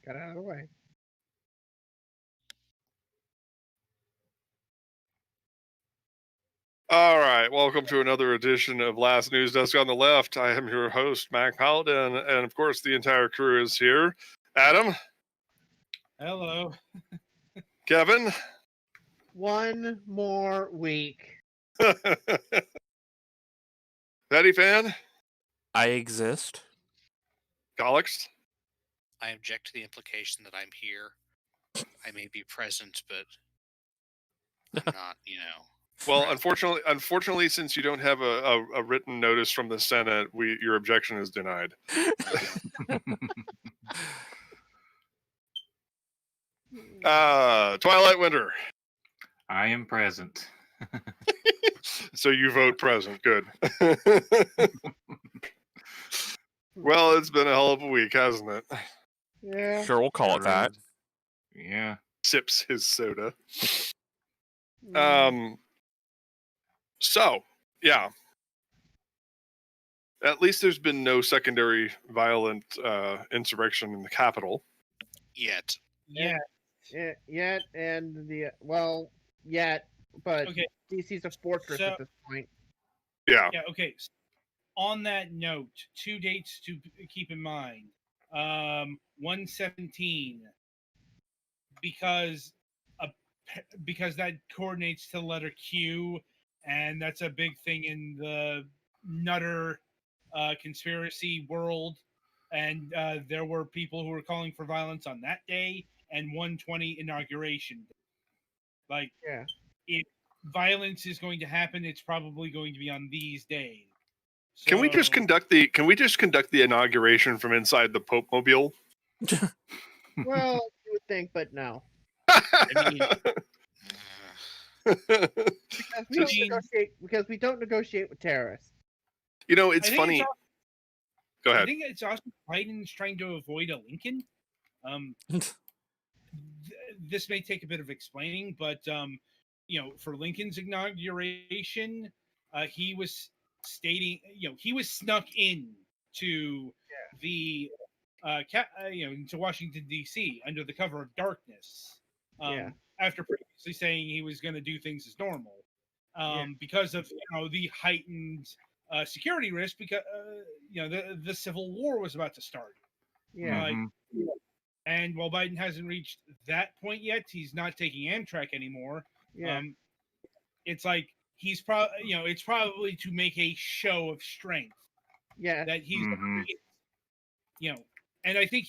Got out of the way. All right, welcome to another edition of Last News Desk on the Left. I am your host, Mac Paladin, and of course the entire crew is here. Adam. Hello. Kevin. One more week. Patty Fan. I exist. Golix. I object to the implication that I'm here. I may be present, but I'm not, Well, unfortunately, since you don't have a written notice from the Senate, your objection is denied. Twilight Winter. I am present. So you vote present. Good. Well, it's been a hell of a week, hasn't it? Yeah. Sure, we'll call it that. Yeah. Sips his soda. Mm. So, yeah. At least there's been no secondary violent insurrection in the Capitol. yet. Yeah. Yet, and yet, but Okay. DC's a fortress So- at this point. Yeah. Yeah. Okay. On that note, 2 dates to keep in mind. 1/17, because that coordinates to the letter Q, and that's a big thing in the Nutter conspiracy world. And there were people who were calling for violence on that day, and 1/20 inauguration. Like, Yeah. if violence is going to happen, it's probably going to be on these days. Can we just So- conduct the inauguration from inside the Pope Mobile? Well, you would think, but no. I mean, Because we don't negotiate with terrorists. You know, it's I think funny. Go I ahead. think it's also Biden's trying to avoid a Lincoln. This may take a bit of explaining, but for Lincoln's inauguration, he was stating, he was snuck in to the to Washington D.C. under the cover of darkness. After previously saying he was going to do things as normal, because of the heightened security risk, because the Civil War was about to start. Yeah. And while Biden hasn't reached that point yet, he's not taking Amtrak anymore. Yeah. It's like he's probably, it's probably to make a show of strength Yeah. that he's, and I think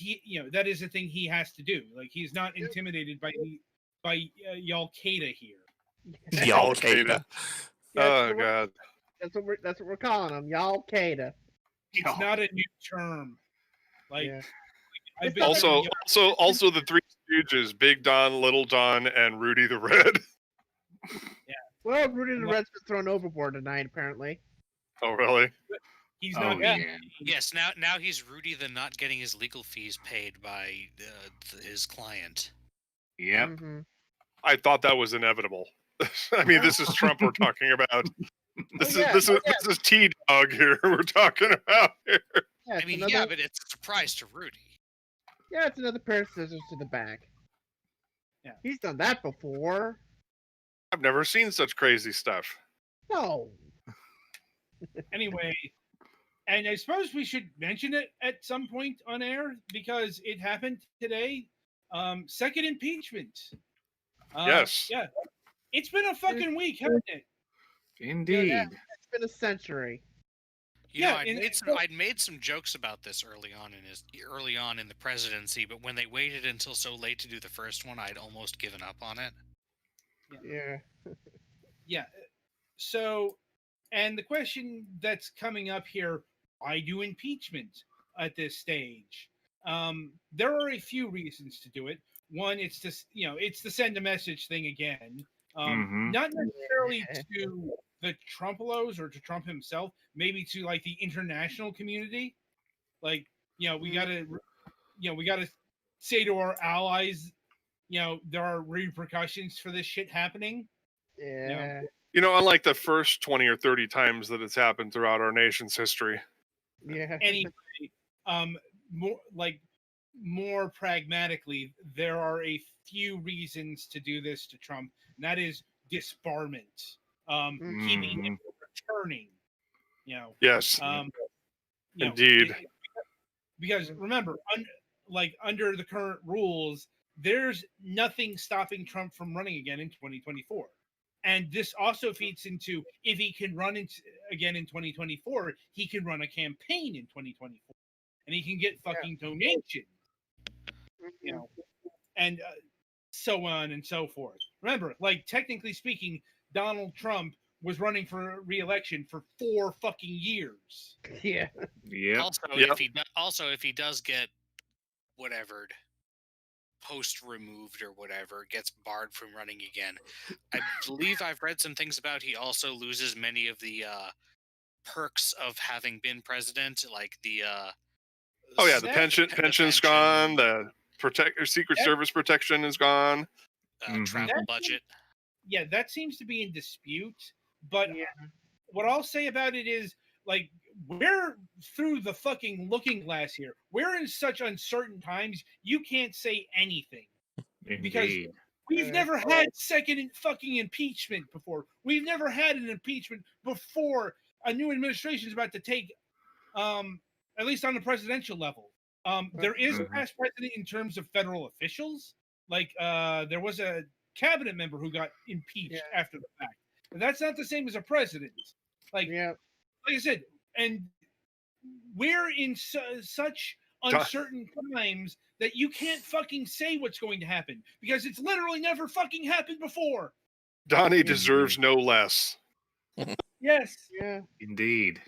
that is the thing he has to do. Like, he's not intimidated by Al-Qaeda here. Al-Qaeda. Oh God. That's what we're calling them, Al-Qaeda. It's not a new term. Like, Yeah. I've been Also the Three Stooges: Big Don, Little Don, and Rudy the Red. Well, Rudy the Red's been thrown overboard tonight, apparently. Oh really? He's Oh, not. yeah. yes, now he's Rudy the not getting his legal fees paid by his client. Yep. Mm-hmm. I thought that was inevitable. I mean, this is Trump we're talking about. This is T-Dog here we're talking about here. Yeah, I mean, yeah, but it's a surprise to Rudy. Yeah, it's another pair of scissors to the back. Yeah. He's done that before. I've never seen such crazy stuff. No. Anyway, and I suppose we should mention it at some point on air because it happened today. Second impeachment. Yes. Yeah. It's been a fucking week, hasn't it? Indeed. Yeah, it's been a century. I'd made some jokes about this early on in the presidency, but when they waited until so late to do the first one, I'd almost given up on it. Yeah. Yeah. So, and the question that's coming up here: why do impeachment at this stage? There are a few reasons to do it. One, it's to send a message thing again. Not necessarily to the Trumpelos or to Trump himself, maybe to like the international community. Like, we gotta say to our allies, there are repercussions for this shit happening. Yeah. Unlike the first 20 or 30 times that it's happened throughout our nation's history. Yeah. Anyway, more like more pragmatically, there are a few reasons to do this to Trump, and that is disbarment, keeping him from returning. Yes, indeed. Because remember, under the current rules, there's nothing stopping Trump from running again in 2024. And this also feeds into, if he can run again in 2024, he can run a campaign in 2024, and he can get fucking donations, and so on and so forth. Remember, technically speaking, Donald Trump was running for re-election for 4 fucking years. Yeah. Yeah. Also, if he does get whatever post removed or whatever, gets barred from running again, I believe I've read some things about he also loses many of the perks of having been president, like the the pension's gone, the Secret Service protection is gone, travel budget. Yeah, that seems to be in dispute. But what I'll say about it is, we're through the fucking looking glass here. We're in such uncertain times, you can't say anything. Indeed. Because we've never had second fucking impeachment before. We've never had an impeachment before a new administration is about to take, at least on the presidential level. There is a past president in terms of federal officials. There was a cabinet member who got impeached after the fact. But that's not the same as a president. Like I said, and we're in such uncertain times that you can't fucking say what's going to happen because it's literally never fucking happened before. Donnie deserves no less. Yes. Yeah. Indeed.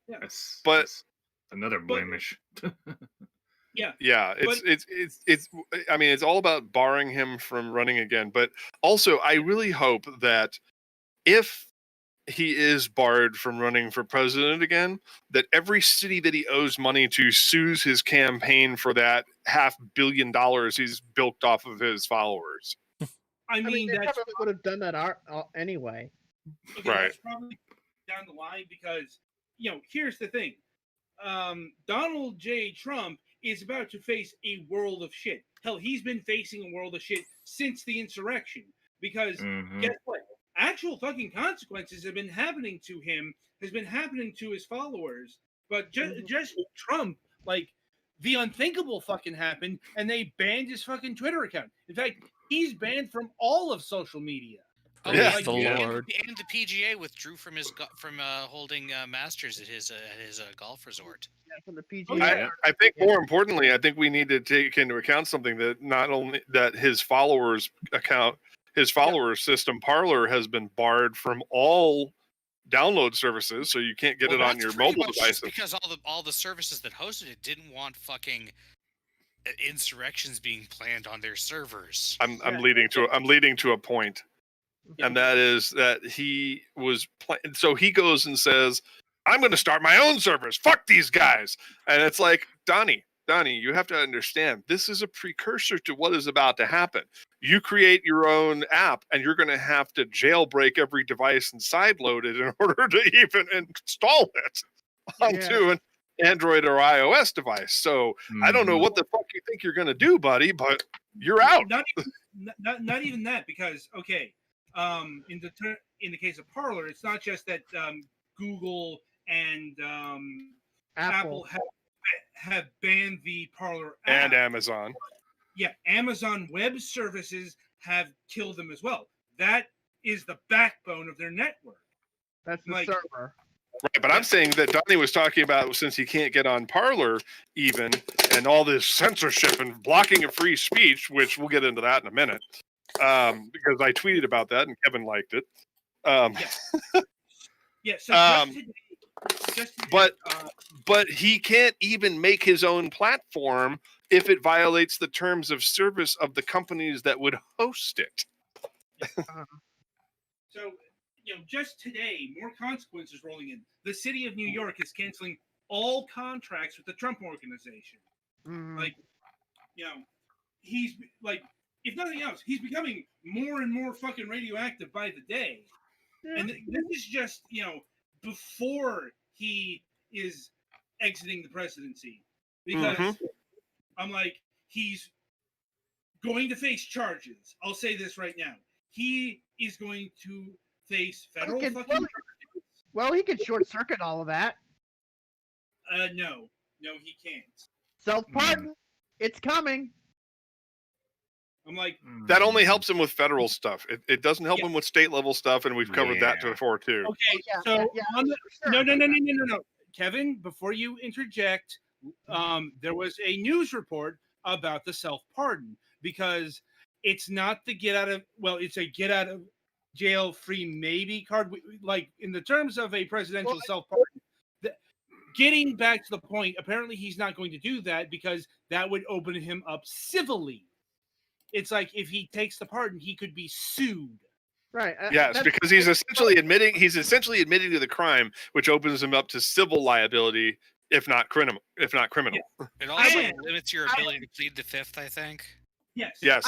Yeah. That's another blemish. Yeah, it's I mean, it's all about barring him from running again, but also I really hope that if he is barred from running for president again, that every city that he owes money to sues his campaign for that $500 million he's bilked off of his followers. I mean they probably would have done that anyway. Okay, right. That's probably down the line because, here's the thing. Donald J. Trump is about to face a world of shit. Hell, he's been facing a world of shit since the insurrection because guess what? Actual fucking consequences have been happening to him, has been happening to his followers. But just Trump, the unthinkable fucking happened, and they banned his fucking Twitter account. In fact, he's banned from all of social media. Praise the And Lord. the PGA withdrew from holding Masters at his golf resort. Yeah, from the PGA. I think more importantly, I think we need to take into account something that not only that his followers system Parler has been barred from all download services, so you can't get it on your mobile devices because all the services that hosted it didn't want fucking insurrections being planned on their servers. I'm leading to a point. And that is that he was so he goes and says, I'm going to start my own servers. Fuck these guys. And it's like, Donnie, you have to understand, this is a precursor to what is about to happen. You create your own app and you're going to have to jailbreak every device and sideload it in order to even install it onto an Android or iOS device. So I don't know what the fuck you think you're going to do, buddy, but you're out. Not even that, because, in the case of Parler, it's not just that Google and Apple have banned the Parler app. And Amazon. Yeah, Amazon Web Services have killed them as well. That is the backbone of their network. That's the server. Right, but I'm saying that Donnie was talking about, since he can't get on Parler even, and all this censorship and blocking of free speech, which we'll get into that in a minute. Because I tweeted about that and Kevin liked it. So but he can't even make his own platform if it violates the terms of service of the companies that would host it. So, just today, more consequences rolling in. The city of New York is canceling all contracts with the Trump organization. He's if nothing else, he's becoming more and more fucking radioactive by the day. And this is just, before he is exiting the presidency. Because I'm like, he's going to face charges. I'll say this right now. He is going to face federal Okay, fucking well- charges. Well, he could short circuit all of that. No, he can't. Self-pardon. It's coming. I'm like, That only helps him with federal stuff. It doesn't help Yeah. him with state level stuff, and we've covered that Yeah. before too. okay, Yeah, so yeah, on the, for sure. no, Kevin, before you interject, there was a news report about the self-pardon because it's not the it's a get out of jail free maybe card. Like in the terms of a presidential self-pardon, getting back to the point, apparently he's not going to do that because that would open him up civilly. It's like if he takes the pardon, he could be sued. Right. Yes, that's- because he's essentially admitting to the crime, which opens him up to civil liability, if not criminal. It also And- limits your ability to plead the fifth, I think. Yes. Yes.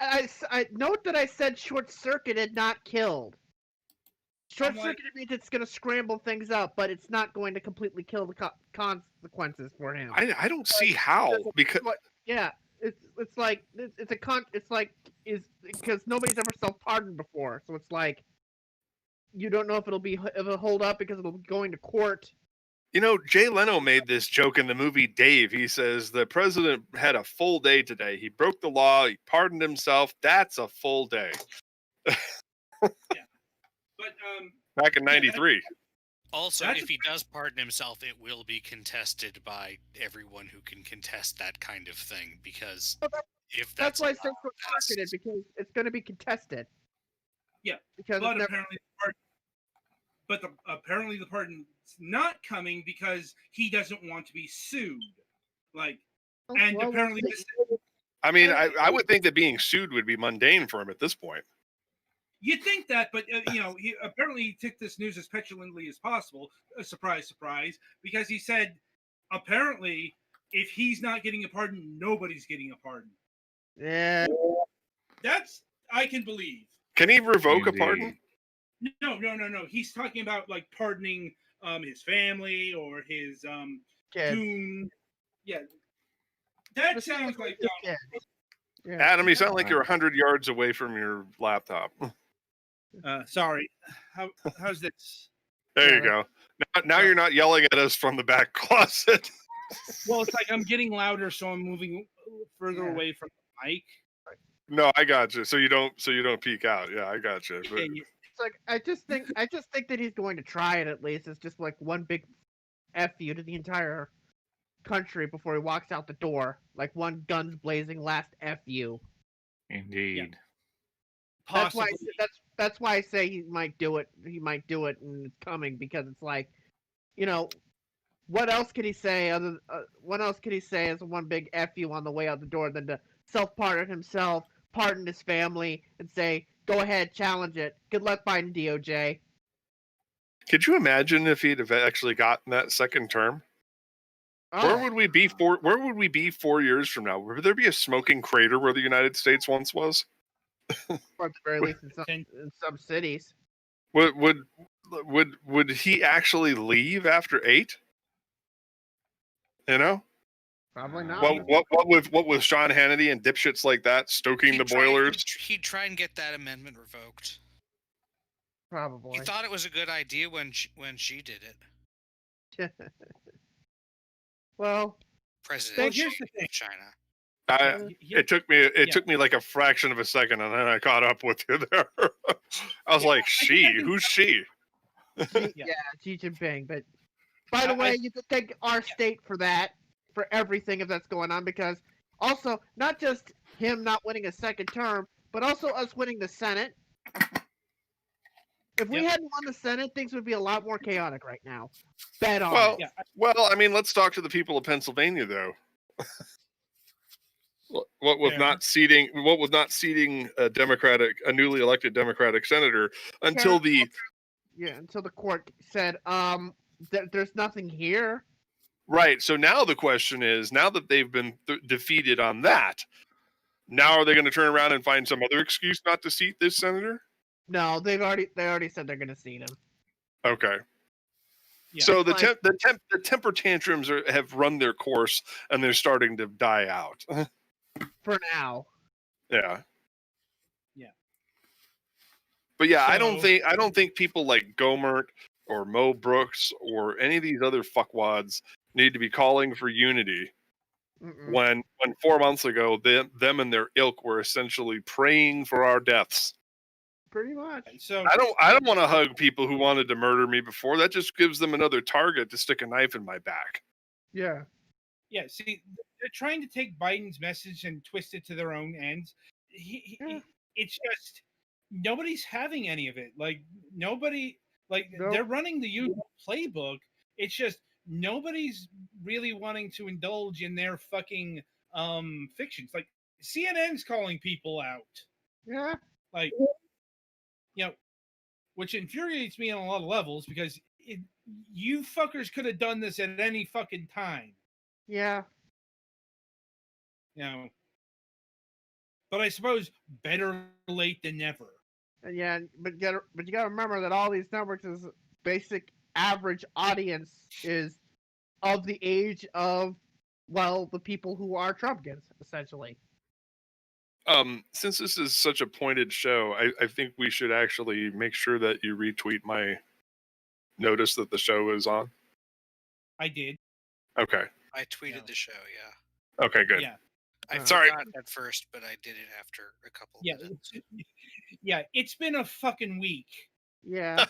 I note that I said short-circuited, not killed. I'm like- Short-circuited means it's going to scramble things up, but it's not going to completely kill the consequences for him. I don't see how, because Yeah, it's like because nobody's ever self-pardoned before, so it's like you don't know if it'll hold up because it'll be going to court. Jay Leno made this joke in the movie Dave. He says the president had a full day today. He broke the law. He pardoned himself. That's a full day. But Back in '93. Also, That's if he does pardon himself, it will be contested by everyone who can contest that kind of thing. Because Well, if That's that's why I allowed, said short-circuited, because it's going to be contested. Yeah, because but it's never, apparently the pardon's not coming because he doesn't want to be sued. Like, and well, apparently we'll this, see. I mean, I would think that being sued would be mundane for him at this point. you'd think that, but he apparently took this news as petulantly as possible. Surprise, surprise, because he said apparently if he's not getting a pardon, nobody's getting a pardon. Yeah. That's I can believe. Can he revoke a pardon? No. He's talking about like pardoning his family or his Kids. goon. Yeah. That sounds like Yeah. Yeah. Adam, you sound like you're 100 yards away from your laptop. sorry. How's this? There you Yeah. go. Now you're not yelling at us from the back closet. Well, it's like I'm getting louder, so I'm moving further Yeah. away from the mic. No, I got you. So you don't peek out. Yeah, I got you. But, It's like I just think that he's going to try it at least. It's just like one big F you to the entire country before he walks out the door. Like one guns blazing last F you. Indeed. That's why Possibly. that's why I say he might do it. He might do it, and it's coming because it's like, what else could he say what else could he say as one big F you on the way out the door than to self-pardon himself, pardon his family, and say, go ahead, challenge it. Good luck, Biden DOJ. could you imagine if he'd have actually gotten that second term? Where Oh, would we be 4 years from now? Would there be a smoking crater where the United States once was? or at the very least in some cities. Would he actually leave after 8? Probably not. What with Sean Hannity and dipshits like that stoking the boilers? He'd try and get that amendment revoked. Probably. He thought it was a good idea when she did it. Well, President here's Xi the thing. of China. Yeah. It took me like a fraction of a second, and then I caught up with you there. I was like, who's she? yeah, Xi Jinping. But by the way, you could thank our state for that, for everything if that's going on, because also not just him not winning a second term, but also us winning the Senate. If we hadn't won the Senate, things would be a lot more chaotic right now. Bet on Well, it. well, I mean, let's talk to the people of Pennsylvania, though. What with Fair. not seating a newly elected Democratic senator until the until the court said, there's nothing here. right. So now the question is, now that they've been defeated on that, now are they going to turn around and find some other excuse not to seat this senator? No, they already said they're going to seat him. Okay. Yeah, So the like- temper tantrums have run their course, and they're starting to die out. For now. Yeah. Yeah. But yeah, I So- don't think people like Gomert or Mo Brooks or any of these other fuckwads need to be calling for unity Mm-mm. when 4 months ago them and their ilk were essentially praying for our deaths. Pretty much. So I don't want to hug people who wanted to murder me before. That just gives them another target to stick a knife in my back. Yeah. yeah, see, they're trying to take Biden's message and twist it to their own ends. Yeah. It's just nobody's having any of it. Like nobody, like Nope. they're running the usual playbook. It's just nobody's really wanting to indulge in their fucking fictions. Like CNN's calling people out. Yeah. Like, which infuriates me on a lot of levels because you fuckers could have done this at any fucking time. Yeah. But I suppose better late than never. And yeah, but you gotta remember that all these networks is basic average audience is of the age of the people who are Trumpkins, essentially. Since this is such a pointed show, I think we should actually make sure that you retweet my notice that the show is on. I did. Okay. I tweeted Yeah. the show, yeah. Okay, good. Yeah. I Sorry. forgot at first, but I did it after a couple Yeah. minutes. Yeah. It's been a fucking week. Yeah.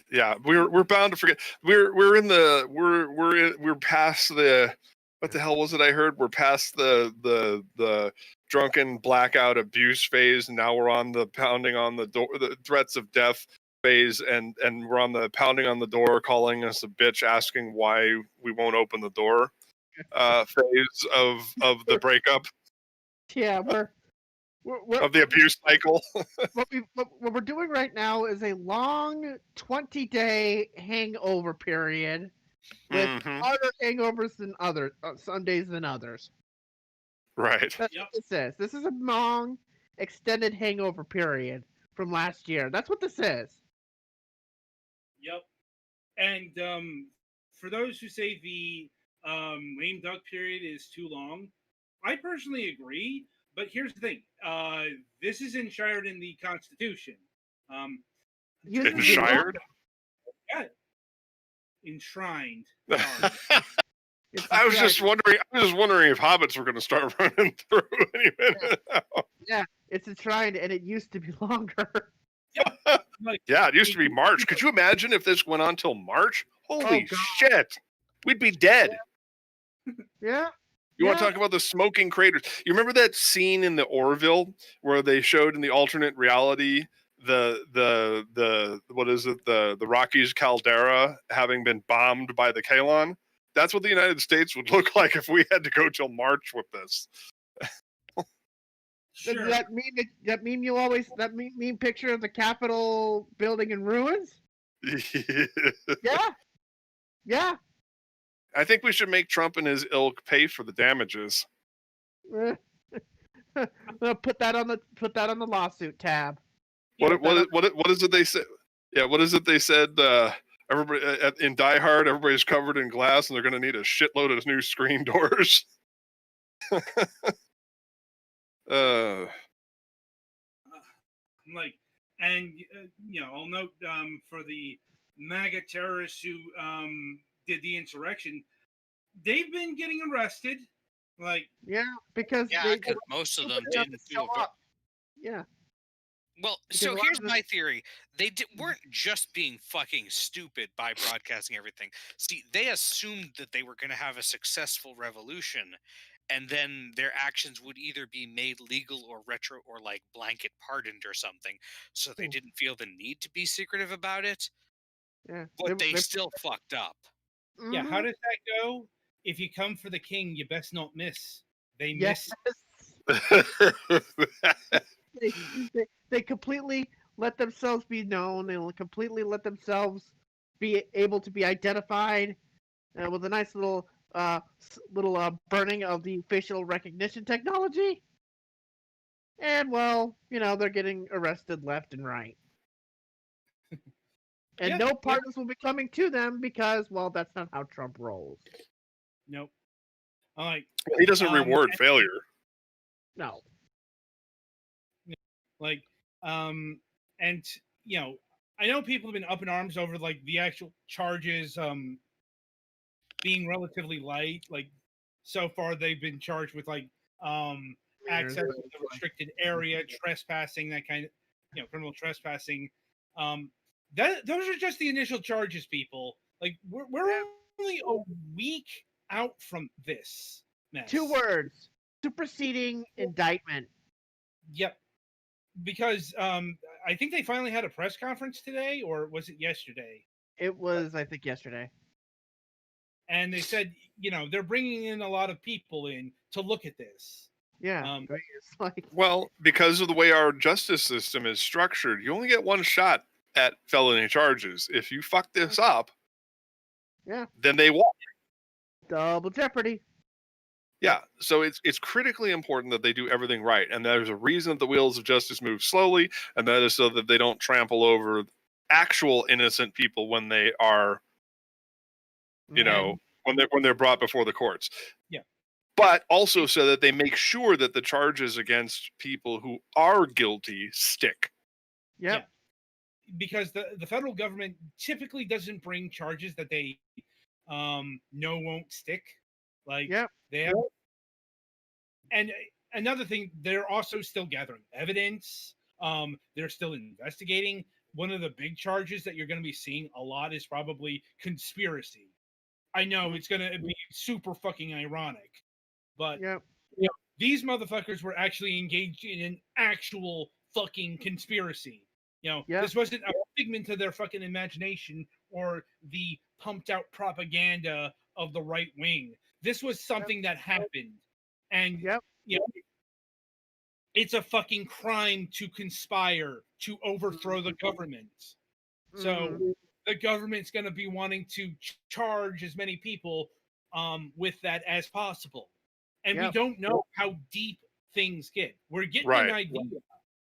Yeah, we're bound to forget. We're past the what the hell was it I heard? We're past the drunken blackout abuse phase, and now we're on the pounding on the door, the threats of death phase, and we're on the pounding on the door, calling us a bitch, asking why we won't open the door phase of the breakup Yeah, we're of the abuse cycle. what we're doing right now is a long 20-day hangover period with Mhm. harder hangovers than some days than others. Right. That's what this is. This is a long, extended hangover period from last year. That's what this is. Yep. And for those who say the lame duck period is too long, I personally agree. But here's the thing: this is enshrined in the Constitution. Used to be Enshrined? Yeah, enshrined. It's I was like- just wondering if hobbits were going to start running through any minute now. it's enshrined, and it used to be longer. Yeah, it used to be March. Could you imagine if this went on till March? Holy God. shit. We'd be dead. Yeah. You want to Yeah. talk about the smoking craters? You remember that scene in the Orville where they showed in the alternate reality the what is it, the Rockies caldera having been bombed by the Kalon? That's what the United States would look like if we had to go till March with this. Sure. That meme picture of the Capitol building in ruins? Yeah. Yeah. I think we should make Trump and his ilk pay for the damages. Put that on the lawsuit tab. What is it they said? Yeah, what is it they said? Everybody in Die Hard, everybody's covered in glass, and they're going to need a shitload of new screen doors. Like, and I'll note for the MAGA terrorists who did the insurrection, they've been getting arrested. Like, Yeah, because Yeah, they because most of them stupid enough didn't to do show a up. Yeah. Well, Because so a lot here's of my theory. They weren't just being fucking stupid by broadcasting everything. See, they assumed that they were going to have a successful revolution, and then their actions would either be made legal or retro or like blanket pardoned or something. So they didn't feel the need to be secretive about it, Yeah. but they still fucked up. yeah, how Mhm. does that go? If you come for the king, you best not miss. They Yes. miss. They completely let themselves be known and completely let themselves be able to be identified with a nice little burning of the facial recognition technology. And they're getting arrested left and right. And Yeah, no yeah. pardons will be coming to them because, that's not how Trump rolls. Nope. All right. He doesn't reward failure. No. Like, and I know people have been up in arms over like the actual charges being relatively light. Like, so far they've been charged with like access to the restricted area, trespassing, that kind of criminal trespassing. Those are just the initial charges, people. Like, we're only a week out from this mess. 2 words: superseding indictment. Yep. Because I think they finally had a press conference today, or was it yesterday? It was, I think, yesterday. And they said, they're bringing in a lot of people in to look at this. Yeah. It's like, Well, because of the way our justice system is structured, you only get one shot at felony charges. If you fuck this up, yeah, then they won't. double jeopardy. Yeah, so it's critically important that they do everything right, and there's a reason that the wheels of justice move slowly, and that is so that they don't trample over actual innocent people when they are, when they're brought before the courts. Yeah. But also so that they make sure that the charges against people who are guilty stick. Yep. Yeah. Because the federal government typically doesn't bring charges that they know won't stick. Like, Yep. they have. And another thing, they're also still gathering evidence. They're still investigating. One of the big charges that you're going to be seeing a lot is probably conspiracy. I know it's going to be super fucking ironic, but Yep. these motherfuckers were actually engaged in an actual fucking conspiracy. Yep. This wasn't a figment of their fucking imagination or the pumped out propaganda of the right wing. This was something that happened. And it's a fucking crime to conspire to overthrow the government. So the government's going to be wanting to charge as many people with that as possible. And we don't know how deep things get. We're getting an idea.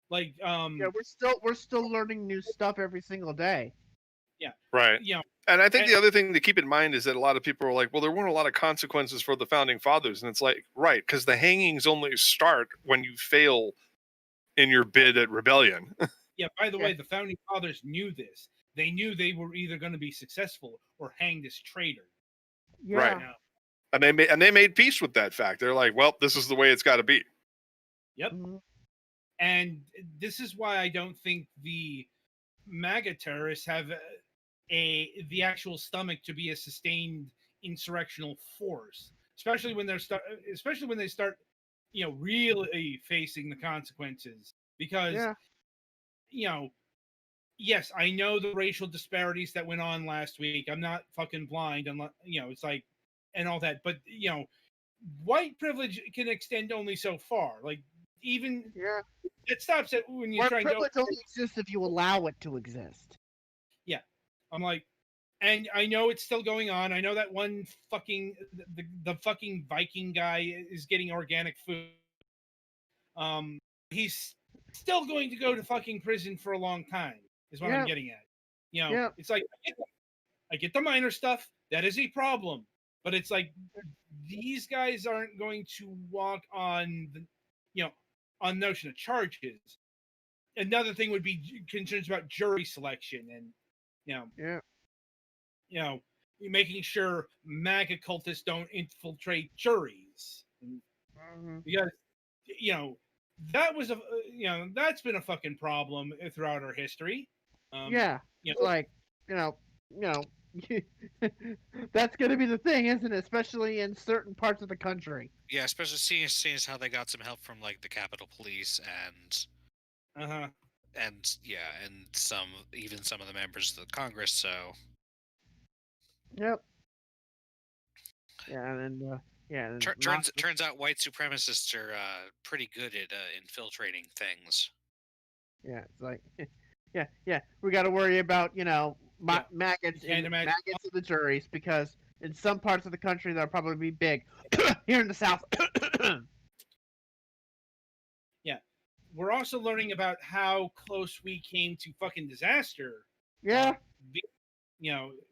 Like we're still learning new stuff every single day. Yeah. Right. And I think the other thing to keep in mind is that a lot of people are like, well, there weren't a lot of consequences for the founding fathers. And it's like, right, because the hangings only start when you fail in your bid at rebellion. Yeah, by the way, the founding fathers knew this. They knew they were either going to be successful or hanged as traitor. Yeah. Right. And they made peace with that fact. They're like, well, this is the way it's got to be. Yep. And this is why I don't think the MAGA terrorists have the actual stomach to be a sustained insurrectional force, especially when they start really facing the consequences. Because yes, I know the racial disparities that went on last week. I'm not fucking blind, unless it's like, and all that. But white privilege can extend only so far. Like, even it stops at when you try. Privilege only exists if you allow it to exist. Yeah, I'm like, and I know it's still going on. I know that one fucking the fucking Viking guy is getting organic food. He's still going to go to fucking prison for a long time. Is what I'm getting at. It's like I get the minor stuff. That is a problem, but it's like these guys aren't going to walk on the on notion of charges. Another thing would be concerns about jury selection and making sure MAGA cultists don't infiltrate juries. Because that was that's been a fucking problem throughout our history. It's like that's going to be the thing, isn't it? Especially in certain parts of the country. Yeah, especially seeing as how they got some help from like the Capitol Police and some of the members of the Congress. So Yep. Yeah, and turns out white supremacists are pretty good at infiltrating things. Yeah, it's like we got to worry about maggots in the juries, because in some parts of the country they'll probably be big. Here in the South. Yeah, we're also learning about how close we came to fucking disaster. Yeah.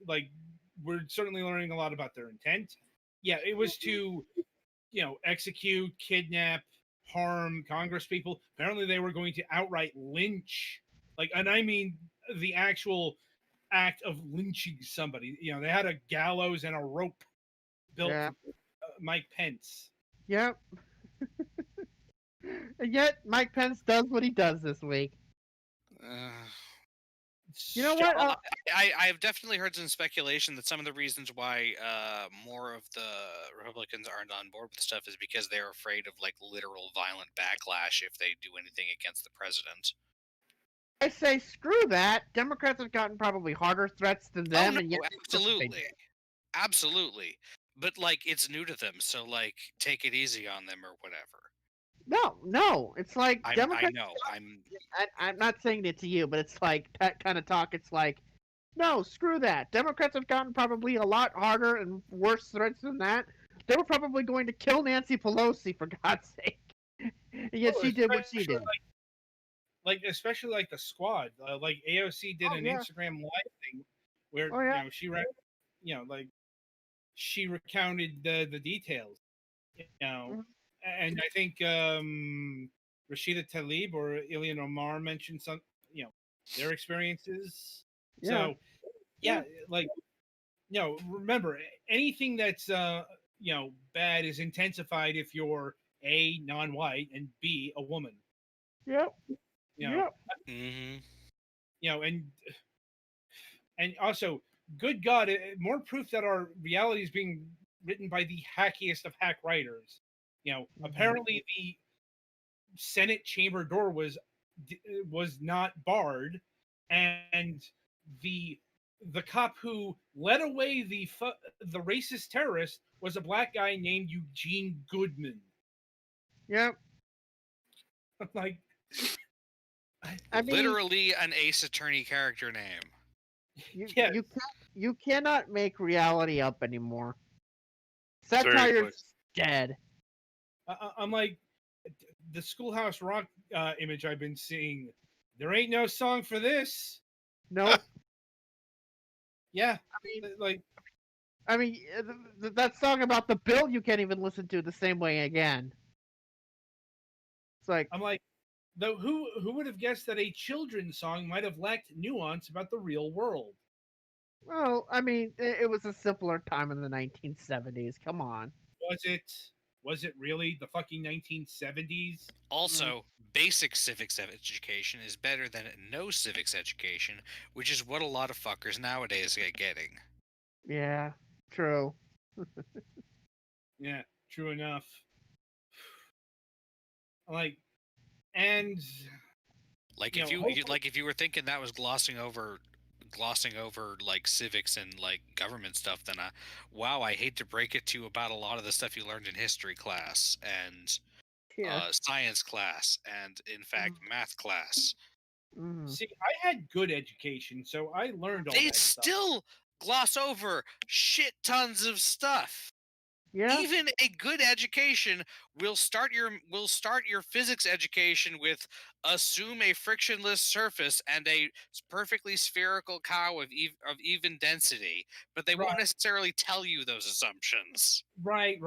Like, we're certainly learning a lot about their intent. Yeah, it was to execute, kidnap, harm Congress people. Apparently, they were going to outright lynch, and I mean the actual act of lynching somebody. They had a gallows and a rope built Yeah. for Mike Pence. Yep. And yet, Mike Pence does what he does this week. You know what? Well, I've definitely heard some speculation that some of the reasons why more of the Republicans aren't on board with stuff is because they're afraid of literal violent backlash if they do anything against the president. I say screw that. Democrats have gotten probably harder threats than them, Oh, no, and yet absolutely. But it's new to them, so take it easy on them or whatever. No. It's like I Democrats. know. I'm not saying it to you, but it's like that kind of talk. It's like, no, screw that. Democrats have gotten probably a lot harder and worse threats than that. They were probably going to kill Nancy Pelosi, for God's sake. And yet she did what she did. Especially the squad. AOC did an Instagram live thing where she recounted the details. And I think Rashida Tlaib or Ilhan Omar mentioned some, their experiences. Yeah. So, remember, anything that's bad is intensified if you're A, non-white, and B, a woman. Yep. And also, good God, more proof that our reality is being written by the hackiest of hack writers. Apparently the Senate chamber door was not barred, and the cop who led away the racist terrorist was a black guy named Eugene Goodman. Yep. I mean, literally an Ace Attorney character name. You cannot make reality up anymore. Satire's dead. I'm like, the Schoolhouse Rock image I've been seeing. There ain't no song for this. Nope. Yeah. I mean, that song about the bill you can't even listen to the same way again. It's like, I'm like, though, who would have guessed that a children's song might have lacked nuance about the real world? Well, I mean, it was a simpler time in the 1970s. Come on. Was it really the fucking 1970s? Also, basic civics education is better than no civics education, which is what a lot of fuckers nowadays are getting. Yeah, true. Yeah, true enough. If you were thinking that was glossing over civics and government stuff, then wow, I hate to break it to you about a lot of the stuff you learned in history class and science class and in fact math class. See, I had good education, so I learned all they that stuff. Still gloss over shit tons of stuff. Yeah. Even a good education will start your physics education with assume a frictionless surface and a perfectly spherical cow of even density, but they won't necessarily tell you those assumptions. Right.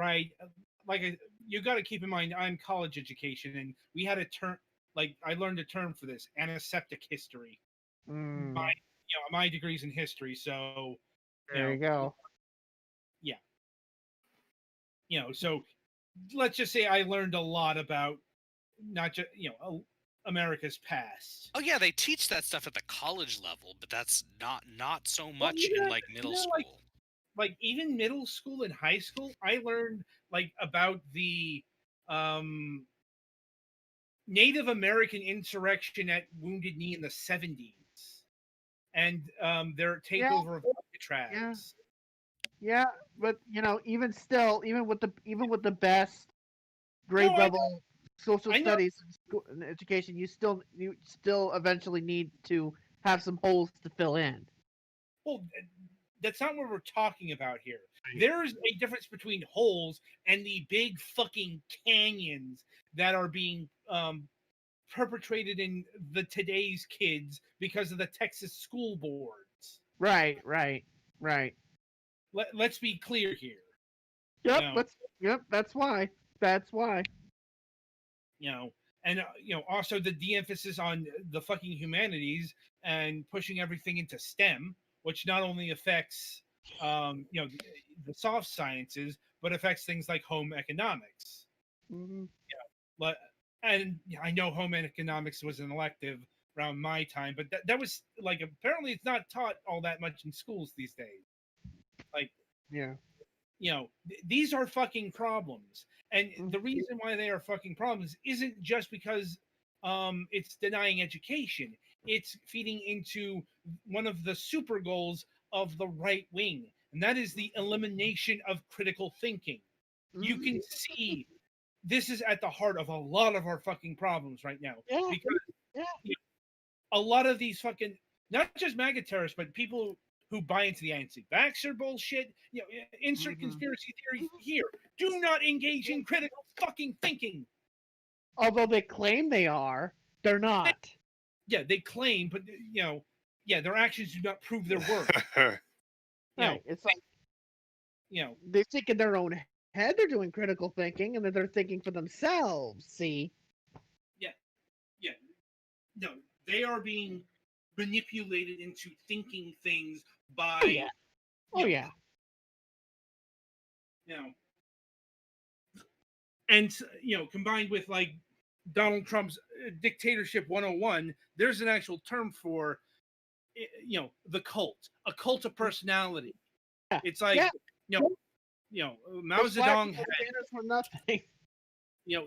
You got to keep in mind, I'm college education, and we had a term. I learned a term for this: antiseptic history. My degree's in history, so there you go. Yeah. So let's just say I learned a lot about not just, America's past. Oh yeah, they teach that stuff at the college level, but that's not so much in middle school. Even middle school and high school, I learned about the Native American insurrection at Wounded Knee in the 70s, and their takeover of Alcatraz. Yeah, but even still, even with the best grade level social studies and education, you still eventually need to have some holes to fill in. Well, that's not what we're talking about here. There's a difference between holes and the big fucking canyons that are being perpetrated in today's kids because of the Texas school boards. Right. Let's be clear here. Yep. That's why. And also the de-emphasis on the fucking humanities and pushing everything into STEM, which not only affects the soft sciences, but affects things like home economics. Mm-hmm. And I know home economics was an elective around my time, but that was like, apparently it's not taught all that much in schools these days. Like, Yeah. These are fucking problems, and the reason why they are fucking problems isn't just because it's denying education. It's feeding into one of the super goals of the right wing, and that is the elimination of critical thinking. You can see this is at the heart of a lot of our fucking problems right now, because a lot of these fucking, not just MAGA terrorists, but people who buy into the anti-vaxxer bullshit, insert conspiracy theory here. Do not engage in critical fucking thinking. Although they claim they are, they're not. They claim, but their actions do not prove their words. Right. It's like, they think in their own head they're doing critical thinking, and that they're thinking for themselves. See? No, they are being manipulated into thinking things by. And combined with like Donald Trump's dictatorship 101, there's an actual term for the cult, a cult of personality. It's like Mao Zedong had it. For nothing.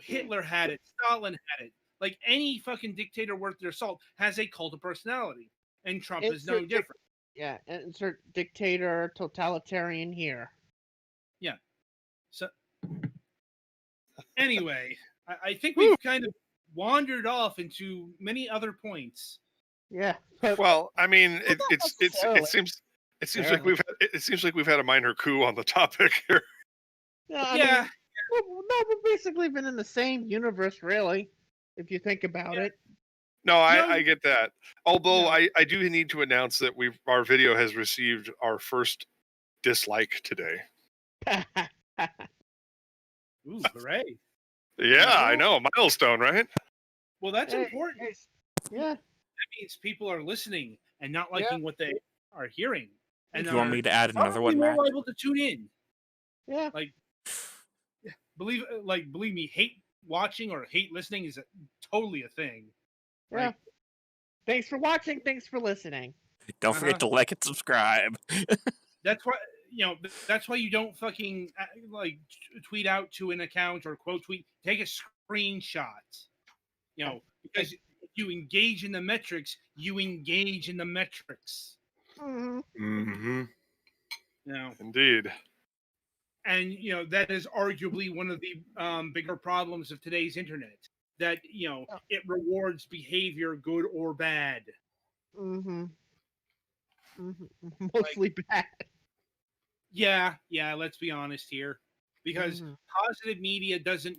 Hitler had it, Stalin had it. Like any fucking dictator worth their salt has a cult of personality, and Trump is no different. Insert dictator, totalitarian here. So anyway, I think we've kind of wandered off into many other points. Yeah. Well, I mean, it seems like we've had a minor coup on the topic here. Yeah. We've basically been in the same universe, really, if you think about it. No, I get that. Although I do need to announce that our video has received our first dislike today. Ooh, hooray! Yeah, I know, milestone, right? Well, that's important. Yeah, that means people are listening and not liking what they are hearing. And do you want me to add another one, Matt? Matt? Able to tune in. Yeah. Believe me, hate watching or hate listening is totally a thing. Yeah. Right? Thanks for watching. Thanks for listening. Don't forget to like and subscribe. That's why that's why you don't fucking tweet out to an account or quote tweet. Take a screenshot. Because you engage in the metrics, you engage in the metrics. Indeed. And that is arguably one of the bigger problems of today's internet. That it rewards behavior, good or bad. Mostly bad. Yeah. Let's be honest here, because positive media doesn't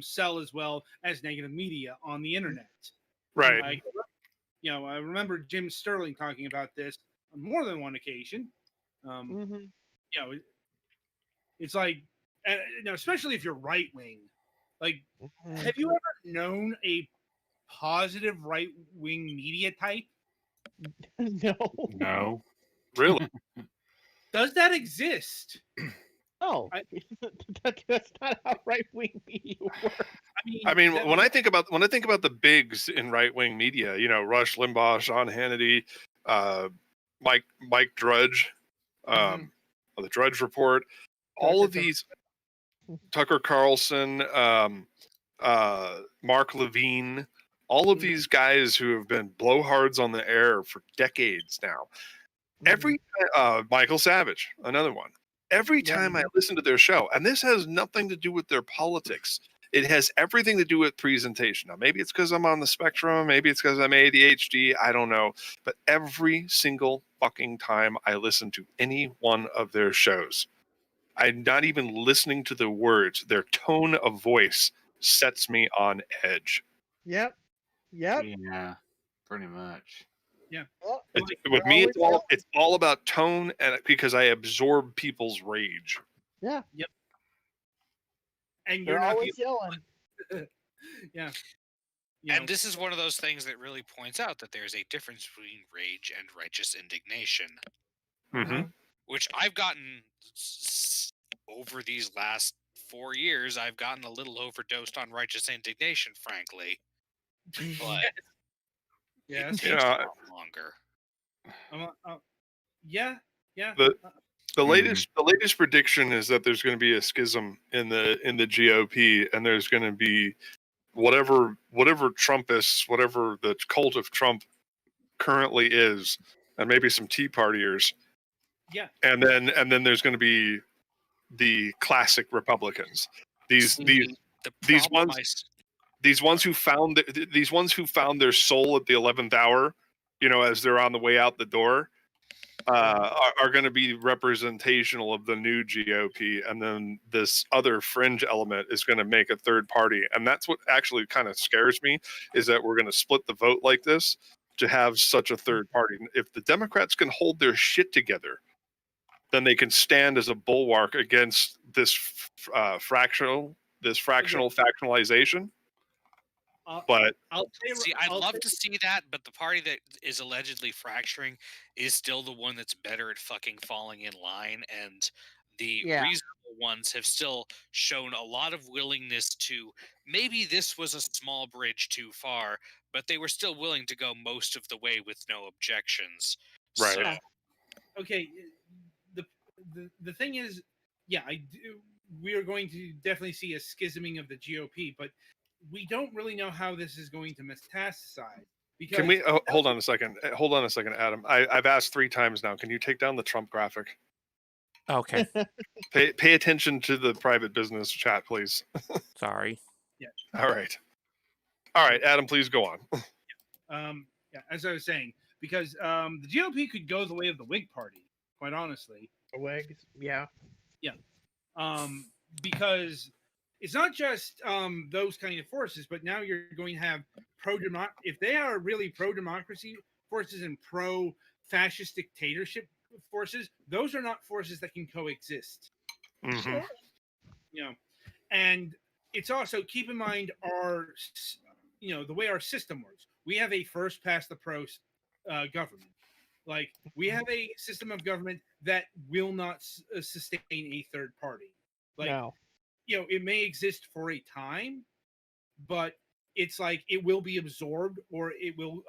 sell as well as negative media on the internet. Right. I remember Jim Sterling talking about this on more than one occasion. It's like, especially if you're right wing. Like, have you ever known a positive right wing media type? No. Really? Does that exist? No, that's not how right wing media works. I mean, when I think about the bigs in right wing media, Rush Limbaugh, Sean Hannity, Mike Drudge, the Drudge Report, all of these, Tucker Carlson, Mark Levine, all of these guys who have been blowhards on the air for decades now. Michael Savage, another one. Every time I listen to their show, and this has nothing to do with their politics, it has everything to do with presentation. Now, maybe it's because I'm on the spectrum, maybe it's because I'm ADHD, I don't know. But every single fucking time I listen to any one of their shows, I'm not even listening to the words. Their tone of voice sets me on edge. Yep. Yeah, pretty much. Yeah. With me, it's all about tone, and because I absorb people's rage. Yeah. Yep. And you're always yelling. Yeah. You know, And this is one of those things that really points out that there's a difference between rage and righteous indignation, Mm-hmm. which I've gotten over these last 4 years. I've gotten a little overdosed on righteous indignation, frankly, but it yes. takes a Yeah. lot longer. Yeah. Yeah. The the Mhm. latest prediction is that there's going to be a schism in the GOP, and there's going to be whatever Trumpists, whatever the cult of Trump currently is, and maybe some Tea Partiers, Yeah. and then there's going to be the classic Republicans. These See, the these problem ones these ones who found their soul at the 11th hour, as they're on the way out the door, are going to be representational of the new GOP, and then this other fringe element is going to make a third party, and that's what actually kind of scares me, is that we're going to split the vote like this to have such a third party. If the Democrats can hold their shit together, then they can stand as a bulwark against this fractionalization. I'll, But I'll say, See, I'd I'll love say- to see that, but the party that is allegedly fracturing is still the one that's better at fucking falling in line, and the Yeah. reasonable ones have still shown a lot of willingness to. Maybe this was a small bridge too far, but they were still willing to go most of the way with no objections. Right. So, Yeah. Okay. The thing is, yeah, I do. We are going to definitely see a schisming of the GOP, but we don't really know how this is going to metastasize. Because can we hold on a second? Hold on a second, Adam. I've asked 3 times now. Can you take down the Trump graphic? Okay, Pay attention to the private business chat, please. sorry. All right. All right, Adam, please go on. Yeah, as I was saying, because the GOP could go the way of the Whig Party, quite honestly. Wigs. Yeah. Because it's not just those kind of forces, but now you're going to have if they are really pro-democracy forces and pro-fascist dictatorship forces, those are not forces that can coexist. Mhm. And it's also, keep in mind the way our system works. We have a first past the post government. Like, we have a system of government that will not sustain a third party. Like, No. It may exist for a time, but it's like it will be absorbed, or it will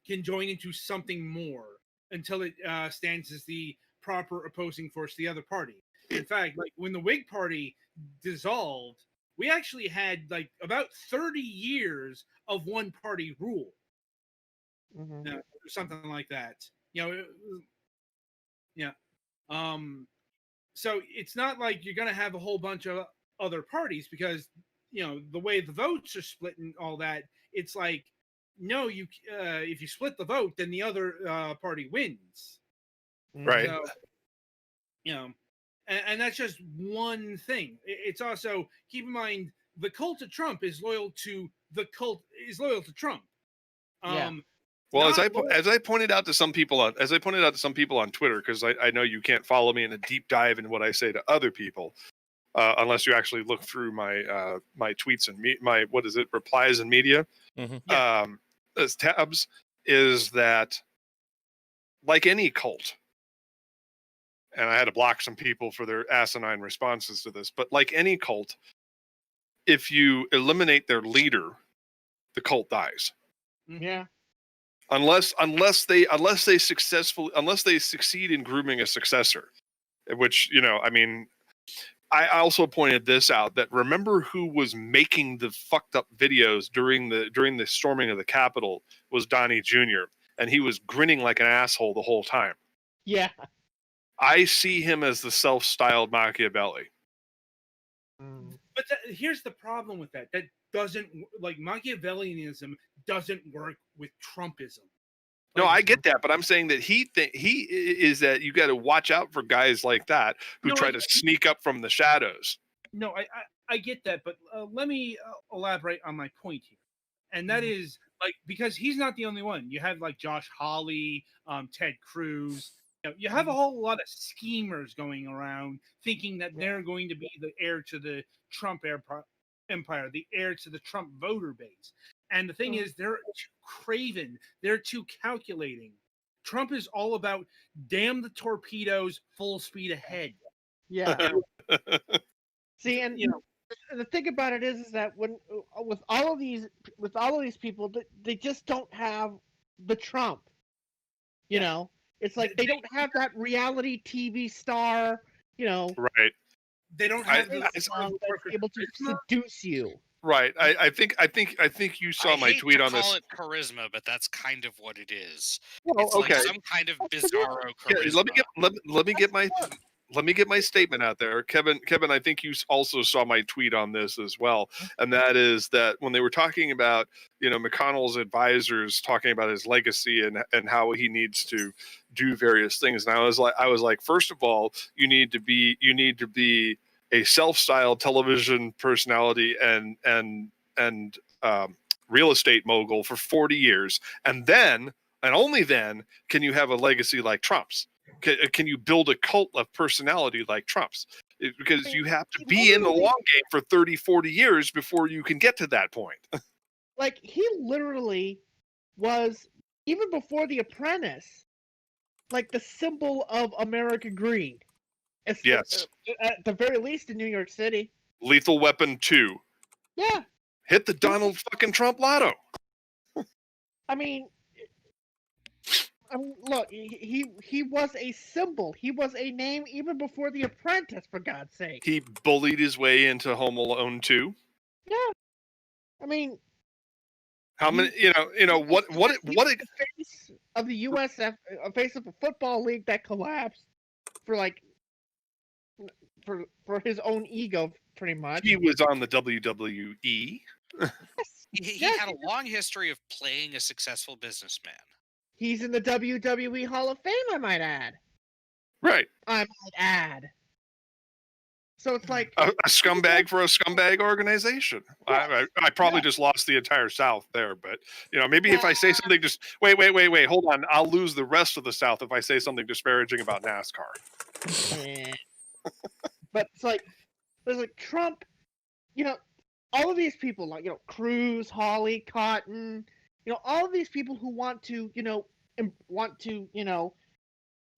conjoin into something more until it stands as the proper opposing force to the other party. In fact, like, when the Whig Party dissolved, we actually had like about 30 years of one party rule. Mhm. Or something like that. Yeah. So it's not like you're going to have a whole bunch of other parties, because the way the votes are split and all that, it's like, no, if you split the vote, then the other party wins. Right. So, and that's just one thing. It's also, keep in mind, the cult of Trump is loyal to Trump. Yeah. Well, as Not I pointed out to some people on Twitter, because I know you can't follow me in a deep dive in what I say to other people, unless you actually look through my my tweets and my replies and media, Mhm. as tabs, is that, like any cult, and I had to block some people for their asinine responses to this, but like any cult, if you eliminate their leader, the cult dies. Yeah. Unless they succeed in grooming a successor, which, I mean, I also pointed this out, that remember who was making the fucked up videos during the storming of the Capitol was Donnie Jr., and he was grinning like an asshole the whole time. Yeah. I see him as the self-styled Machiavelli. Mm. But here's the problem with that. That doesn't, like, Machiavellianism doesn't work with Trumpism. No, I get that, but I'm saying that he is that you got to watch out for guys like that who No, try to sneak up from the shadows. No, I get that, but let me elaborate on my point here, and that is, like, because he's not the only one. You have like Josh Hawley, Ted Cruz. You have a whole lot of schemers going around thinking that they're going to be the heir to the Trump empire, the heir to the Trump voter base. And the thing is, they're too craven. They're too calculating. Trump is all about damn the torpedoes, full speed ahead. Yeah. See, and You know, the thing about it is that when with all of these people, they just don't have the Trump. You know, it's like they don't have that reality TV star. You know, Right. they don't have the that's able to seduce you. Right. I think you saw I my hate tweet to on call this. it charisma, but that's kind of what it is. Well, It's okay. like some kind of bizarro Yeah, charisma. let me get my statement out there. Kevin, I think you also saw my tweet on this as well. And that is that when they were talking about, McConnell's advisors talking about his legacy and how he needs to do various things. And I was like, first of all, you need to be a self-styled television personality and real estate mogul for 40 years. And then, and only then, can you have a legacy like Trump's. Can you build a cult of personality like Trump's? Because you have to be in the long game for 30, 40 years before you can get to that point. Like, he literally was, even before The Apprentice, like the symbol of American greed. Yes. At the very least in New York City. Lethal Weapon 2. Yeah. Hit the Donald fucking Trump lotto. I mean, look, he was a symbol. He was a name even before The Apprentice, for God's sake. He bullied his way into Home Alone 2. Yeah. I mean, how many? What? The face of the USF, a face of a football league that collapsed for his own ego, pretty much. He was on the WWE. He had a long history of playing a successful businessman. He's in the WWE Hall of Fame, I might add. Right. I might add. So it's like a scumbag for a scumbag organization. Yes. I probably just lost the entire South there, but maybe if I say something, just wait, hold on. I'll lose the rest of the South if I say something disparaging about NASCAR. But it's like there's like Trump, all of these people like Cruz, Hawley, Cotton, all of these people who want to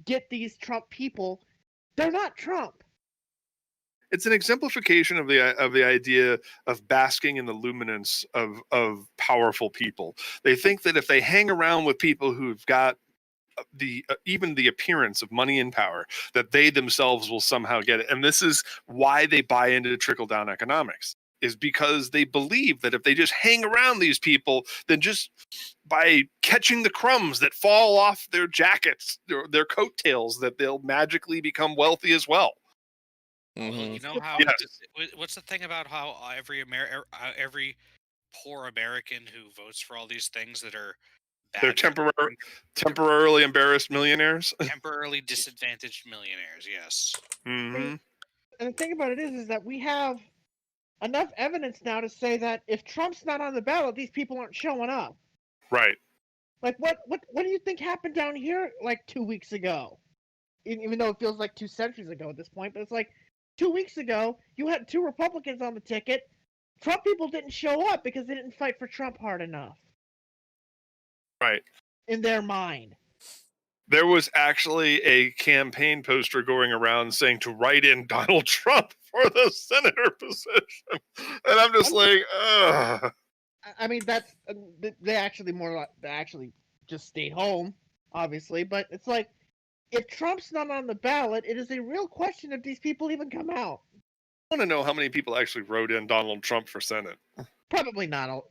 get these Trump people, they're not Trump. It's an exemplification of the idea of basking in the luminance of powerful people. They think that if they hang around with people who've got even the appearance of money and power, that they themselves will somehow get it. And this is why they buy into trickle-down economics, is because they believe that if they just hang around these people, then just by catching the crumbs that fall off their jackets, their coattails, that they'll magically become wealthy as well. Well, you know how? What's the thing about how every poor American who votes for all these things that are bad, they're temporarily embarrassed millionaires, temporarily disadvantaged millionaires? Yes. Mm-hmm. And the thing about it is that we have enough evidence now to say that if Trump's not on the ballot, these people aren't showing up. Right. Like what do you think happened down here like 2 weeks ago? Even though it feels like 2 centuries ago at this point, but it's like 2 weeks ago, you had 2 Republicans on the ticket. Trump people didn't show up because they didn't fight for Trump hard enough. Right. In their mind. There was actually a campaign poster going around saying to write in Donald Trump for the senator position. And I'm just like, ugh. I mean, that's they actually just stayed home, obviously. But it's like, if Trump's not on the ballot, it is a real question if these people even come out. I want to know how many people actually wrote in Donald Trump for Senate. Probably not.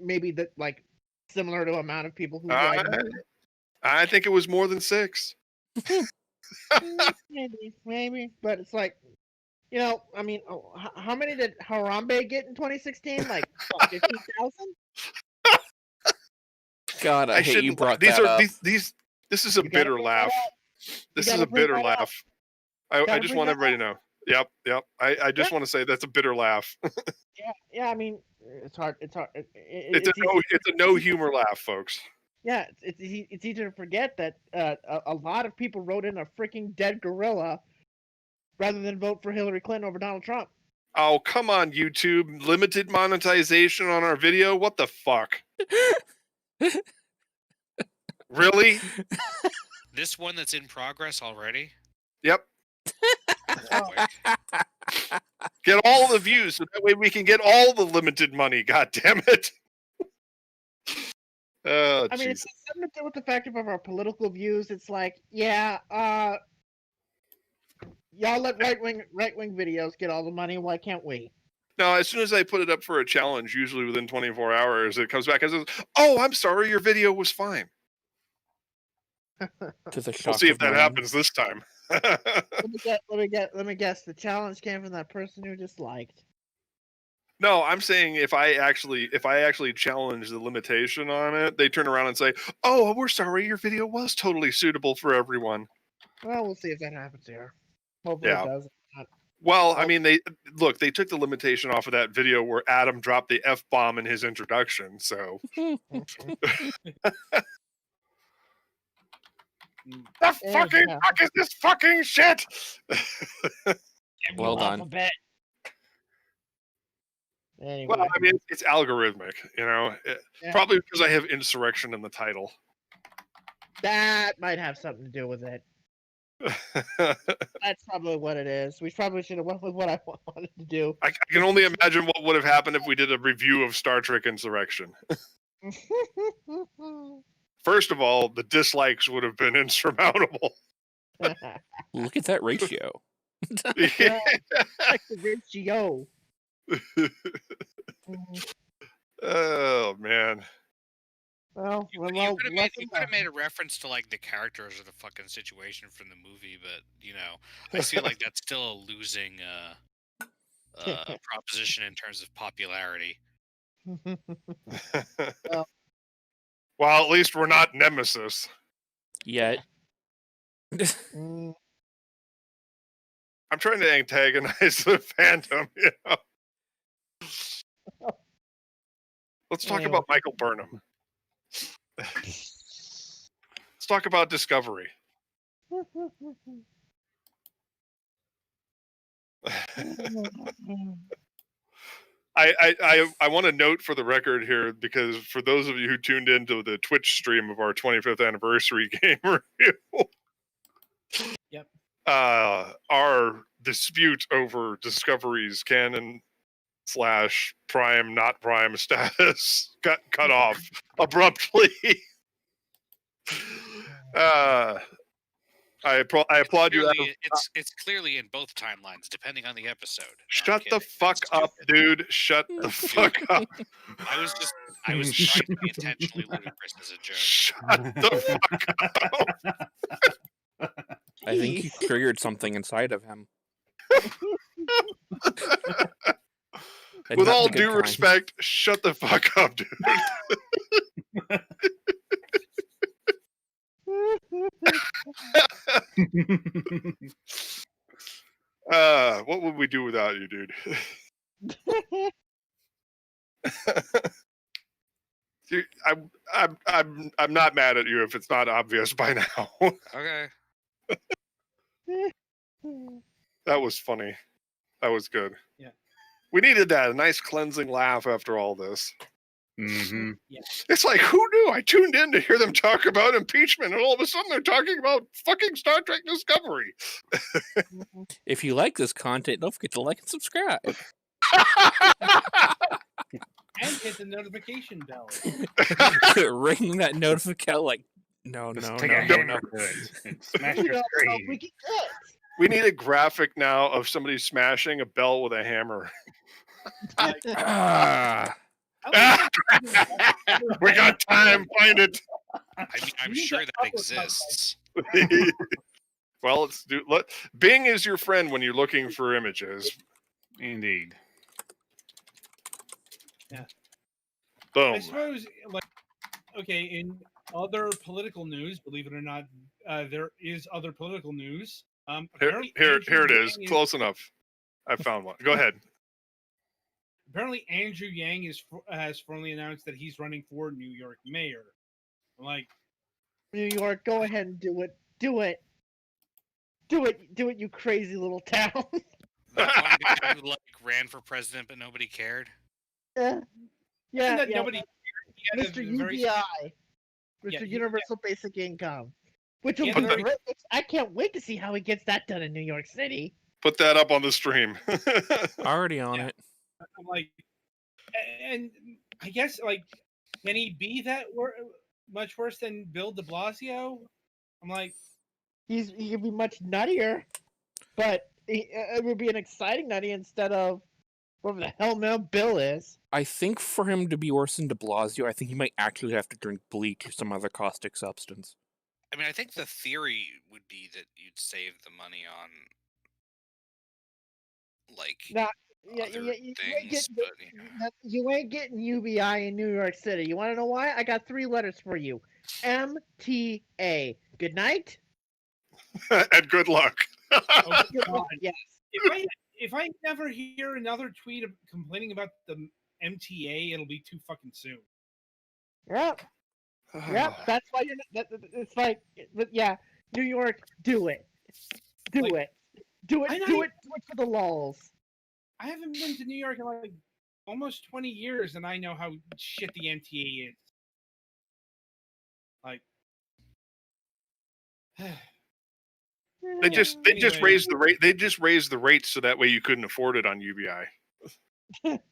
Maybe that like similar to amount of people who. I think it was more than 6. maybe, but it's like, I mean, how many did Harambe get in 2016? Like 15,000. God, I hate you brought these that are up. This is a bitter laugh. This is a bitter laugh. I just want everybody to know. Yep. I just want to say that's a bitter laugh. Yeah. I mean, it's hard. It's a no humor laugh, folks. Yeah, it's easy to forget that a lot of people wrote in a freaking dead gorilla rather than vote for Hillary Clinton over Donald Trump. Oh, come on, YouTube. Limited monetization on our video? What the fuck? Really? This one that's in progress already? Yep. Quick. Get all the views so that way we can get all the limited money. God damn it. Oh, I mean, it's something to do with the fact of our political views. It's like, yeah, y'all let right wing videos get all the money. Why can't we? No, as soon as I put it up for a challenge, usually within 24 hours, it comes back and says, "Oh, I'm sorry, your video was fine." To the shock We'll see if of that mine. happens this time. Let me guess. The challenge came from that person who disliked. No, I'm saying if I actually challenge the limitation on it, they turn around and say, "Oh, we're sorry, your video was totally suitable for everyone." Well, we'll see if that happens here. Hopefully Yeah. it does. Well, I mean, they took the limitation off of that video where Adam dropped the F-bomb in his introduction, so. The fucking fuck is this fucking shit? Well done. Anyway. Well, I mean, it's algorithmic, you know. Yeah. Probably because I have Insurrection in the title. That might have something to do with it. That's probably what it is. We probably should have went with what I wanted to do. I can only imagine what would have happened if we did a review of Star Trek Insurrection. First of all, the dislikes would have been insurmountable. Look at that ratio. Like the ratio. Oh man. Well, You could have made a reference to like the characters or the fucking situation from the movie, but you know, I feel like that's still a losing proposition in terms of popularity. Well, at least we're not Nemesis. Yet. Mm. I'm trying to antagonize the Phantom, you know. Let's talk about Michael Burnham. Let's talk about Discovery. I want to note for the record here, because for those of you who tuned into the Twitch stream of our 25th anniversary game review, yep, our dispute over Discovery's canon / prime not prime status got cut off abruptly. I applaud you. It's clearly in both timelines, depending on the episode. No, Shut the fuck up, dude! Shut the fuck up! I was trying to be intentionally ludicrous as a joke. Shut the fuck up! I think you triggered something inside of him. With all due respect, shut the fuck up, dude. What would we do without you, dude? Dude, I'm not mad at you if it's not obvious by now. Okay. That was funny. That was good. Yeah. We needed that, a nice cleansing laugh after all this. Mm-hmm. Yeah. It's like, who knew? I tuned in to hear them talk about impeachment, and all of a sudden they're talking about fucking Star Trek Discovery. If you like this content, don't forget to like and subscribe. And hit the notification bell. Ring that notification like, no. Take a hammer to it and smash your screen. We can get. We need a graphic now of somebody smashing a bell with a hammer. We got time. Find it. I mean, I'm sure that exists. Well, Bing is your friend when you're looking for images. Indeed. Yeah. Boom. I suppose, like, okay, in other political news, believe it or not, there is other political news. Here it is. Close enough. I found one. Go ahead. Apparently, Andrew Yang has formally announced that he's running for New York mayor. I'm like, New York, go ahead and do it. Do it. Do it, you crazy little town. That one guy who like ran for president but nobody cared. Yeah, yeah, that yeah. nobody. He had Mr. a very- UBI, Yeah, Mr. he- Universal Basic Income, which will He be had a very- great. I can't wait to see how he gets that done in New York City. Put that up on the stream. Already on Yeah. it. I'm like, and I guess like, can he be that much worse than Bill De Blasio? I'm like, He could be much nuttier, but it would be an exciting nutty instead of whatever the hell now Bill is. I think for him to be worse than De Blasio, I think he might actually have to drink bleach or some other caustic substance. I mean, I think the theory would be that you'd save the money on like Not, yeah, other you ain't things, getting, but you know. you ain't getting UBI in New York City. You want to know why? I got 3 letters for you. MTA. Good night. And good luck. oh Good God. luck. Yes. If I never hear another tweet of complaining about the MTA, it'll be too fucking soon. Yep. Yep. That's why you're. It's like, but yeah, New York, do it. Do Like, it. Do it. I Do know- it. Do it for the lulls. I haven't been to New York in like almost 20 years, and I know how shit the MTA is. Like, They just anyway. raised the rate. They just raised the rates so that way you couldn't afford it on UBI.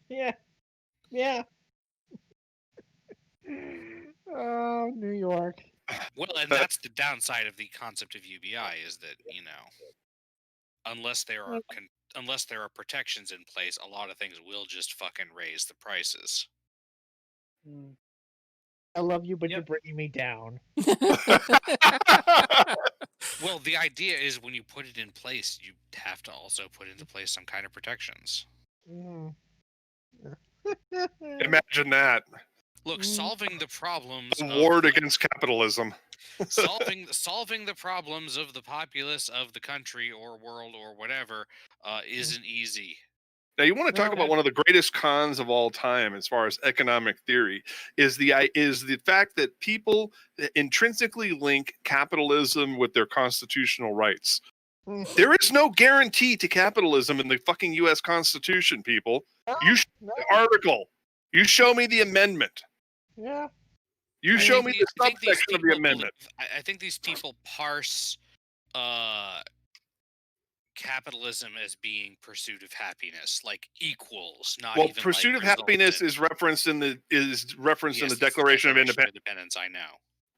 Yeah. Yeah. Oh, New York. Well, and that's the downside of the concept of UBI is that, you know, unless there are protections in place, a lot of things will just fucking raise the prices. I love you, but Yep. you're bringing me down. Well, the idea is when you put it in place, you have to also put into place some kind of protections. Mm. Imagine that. Look, solving the problems A of ward against capitalism. solving the problems of the populace of the country or world or whatever isn't easy. Now, you want to talk Well, about one of the greatest cons of all time, as far as economic theory, is the fact that people intrinsically link capitalism with their constitutional rights. Mm. There is no guarantee to capitalism in the fucking U.S. Constitution, people. You show no. the article. You show me the amendment. Yeah. You I show think me the- the I think these subsection of the people amendment. I think these people parse capitalism as being pursuit of happiness, like equals, not Well, even pursuit like of happiness resulted. is referenced in the Yes, it's Declaration of Independence. I know.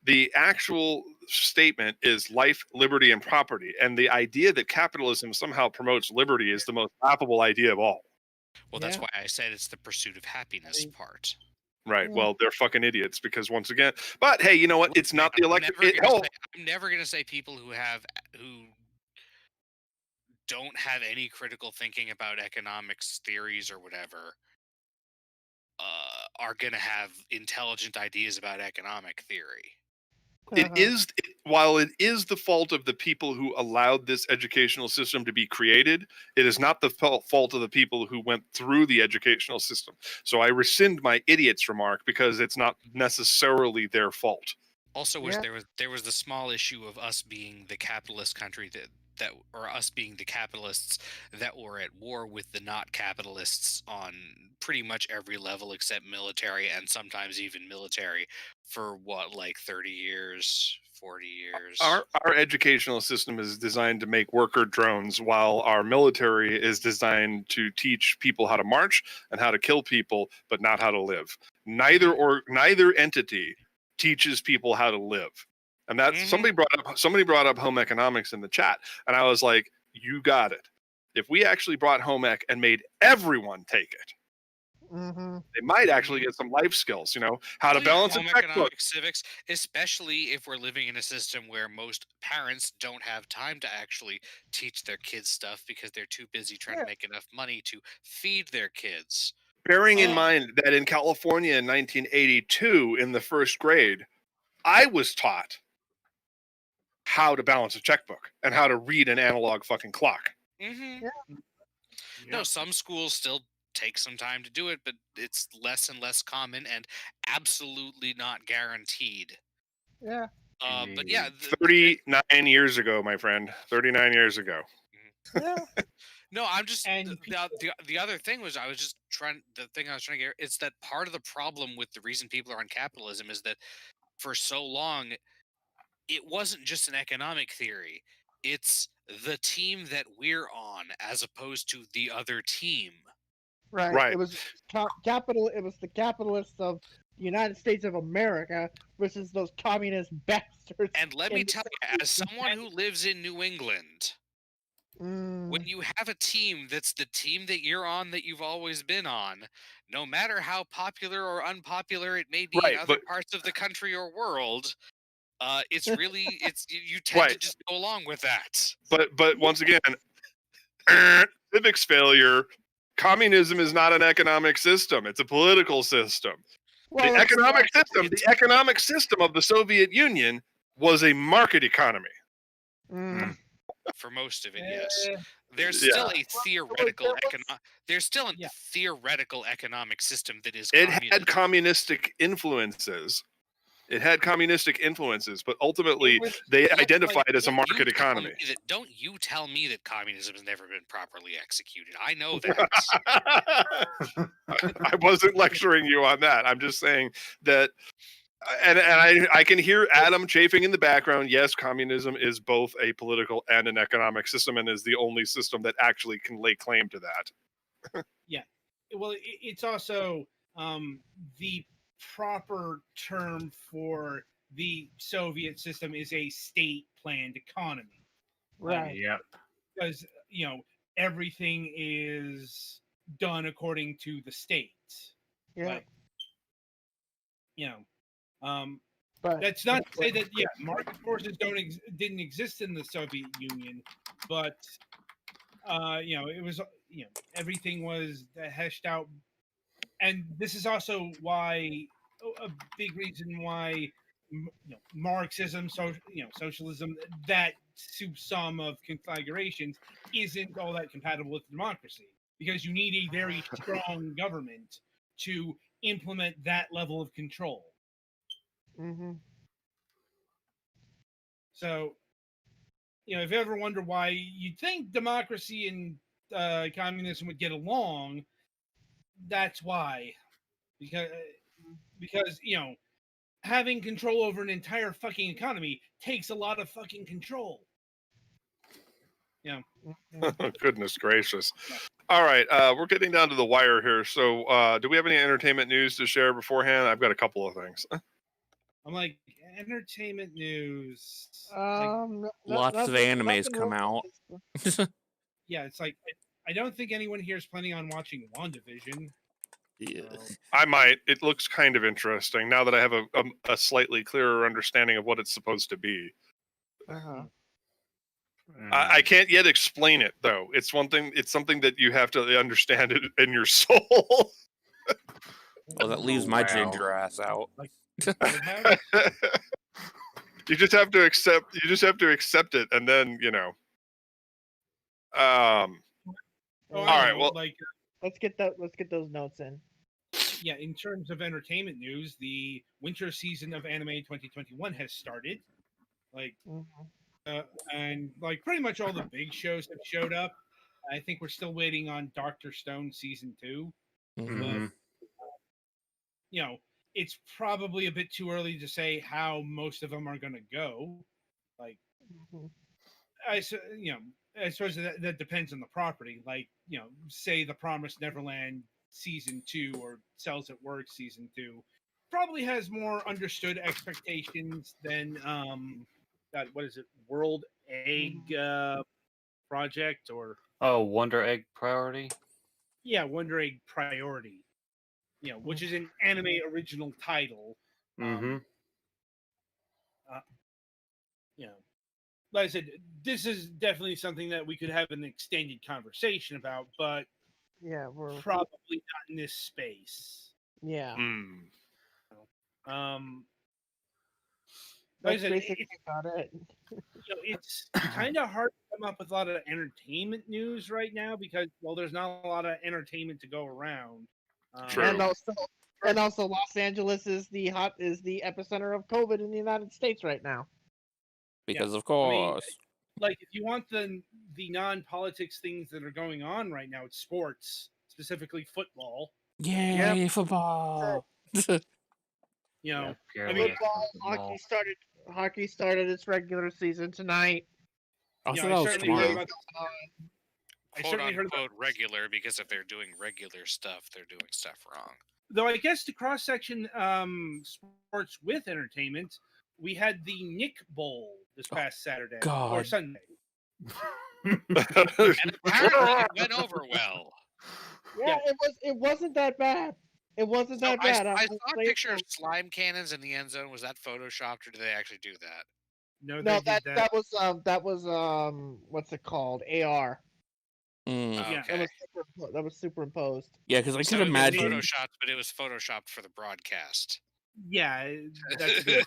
The actual statement is life, liberty, and property. And the idea that capitalism somehow promotes liberty is the most laughable idea of all. Well, that's Yeah. why I said it's the pursuit of happiness part. Right. Yeah. Well, they're fucking idiots because once again, but hey, you know what? It's not the elected. I'm never gonna say people who don't have any critical thinking about economics theories or whatever are gonna have intelligent ideas about economic theory. It is, while it is the fault of the people who allowed this educational system to be created, it is not the fault of the people who went through the educational system. So I rescind my idiots remark because it's not necessarily their fault. Also, Yeah. there was the small issue of us being the capitalist country that or us being the capitalists that were at war with the not capitalists on pretty much every level except military and sometimes even military for what, like 30 years, 40 years. Our educational system is designed to make worker drones, while our military is designed to teach people how to march and how to kill people, but not how to live. Neither entity teaches people how to live. And that's somebody brought up home economics in the chat, and I was like, you got it. If we actually brought home ec and made everyone take it, they might actually get some life skills, you know, how to balance a home checkbook. economic civics, especially if we're living in a system where most parents don't have time to actually teach their kids stuff because they're too busy trying to make enough money to feed their kids. Bearing in mind that in California in 1982, in the first grade, I was taught how to balance a checkbook and how to read an analog fucking clock. Mm-hmm. Yeah. No, some schools still take some time to do it, but it's less and less common and absolutely not guaranteed. Yeah. But yeah, 39 years ago, my friend. 39 years ago. Yeah. No, I'm just And the other thing was the thing I was trying to get is that part of the problem with the reason people are on capitalism is that for so long it wasn't just an economic theory. It's the team that we're on as opposed to the other team. Right. Right. It was capital. It was the capitalists of the United States of America versus those communist bastards. And let in me the tell you, as someone who lives in New England, Mm, when you have a team that's the team that you're on that you've always been on, no matter how popular or unpopular it may be in Right, other but parts of the country or world, it's really you tend to right, just go along with that. but once again, civics failure. Communism is not an economic system; it's a political system. well, The economic it's- system of the Soviet Union was a market economy. mm, For most of it, yes. Eh, There's Yeah. still a theoretical was- there's still a Yeah. theoretical economic system that is It communist. had communistic influences. It had communistic influences, but ultimately it was they just identified like- as a Don't market you tell economy. me don't you tell me that communism has never been properly executed. I know that. I wasn't lecturing you on that. I'm just saying that, and I can hear Adam chafing in the background. Yes, communism is both a political and an economic system, and is the only system that actually can lay claim to that. well, it's also the proper term for the Soviet system is a state-planned economy, right. Yep. because everything is done according to the state. Yeah. Like, you know, but that's not to say that market forces didn't exist in the Soviet Union, but it was everything was heshed out, and this is also why a big reason why Marxism, socialism, that soup sum of configurations isn't all that compatible with democracy, because you need a very strong government to implement that level of control. hmm So, if you ever wonder why you'd think democracy and communism would get along, that's why. Because having control over an entire fucking economy takes a lot of fucking control. Goodness gracious. All right, we're getting down to the wire here. So, do we have any entertainment news to share beforehand? I've got a couple of things. I'm like, entertainment news. Lots of animes come out. Yeah, it's like I don't think anyone here is planning on watching WandaVision. Yes. I might. It looks kind of interesting now that I have a slightly clearer understanding of what it's supposed to be. Uh-huh. I can't yet explain it though. It's one thing. It's something that you have to understand it in your soul. Well, that leaves my ginger ass out. You just have to accept. You just have to accept it, and then All right. Well, let's get those notes in. Yeah, in terms of entertainment news, the winter season of anime 2021 has started. And pretty much all the big shows have showed up. I think we're still waiting on Dr. Stone season 2. Mm-hmm. But, it's probably a bit too early to say how most of them are going to go. I suppose that depends on the property. Say The Promised Neverland season 2 or Cells at Work season 2 probably has more understood expectations than what is it, World Egg Project, or Wonder Egg Priority. Wonder Egg Priority, which is an anime original title. Like I said, this is definitely something that we could have an extended conversation about, but we're probably not in this space. Yeah. Like I That's said, basically about it. It's kind of hard to come up with a lot of entertainment news right now because, there's not a lot of entertainment to go around. True. And also, Los Angeles is the epicenter of COVID in the United States right now. Because of course. like if you want the non-politics things that are going on right now, it's sports, specifically football. Yay, football! You know, Purely mean, Football, hockey started its regular season tonight. I you thought know, that I was certainly heard tomorrow. about. I Quote certainly heard about. unquote regular, because if they're doing regular stuff, they're doing stuff wrong. Though I guess to cross section sports with entertainment, we had the Nick Bowl this past Saturday or God. Sunday. And apparently it went over well. Yeah, it wasn't that bad. It wasn't that bad. I will saw a say picture so. of slime cannons in the end zone. Was that photoshopped, or did they actually do that? No, No, they did that was what's it called? AR. Mm. Yeah. Okay. That was superimposed. Yeah, because I So could it was imagine. photoshopped, but it was photoshopped for the broadcast. Yeah, that's good.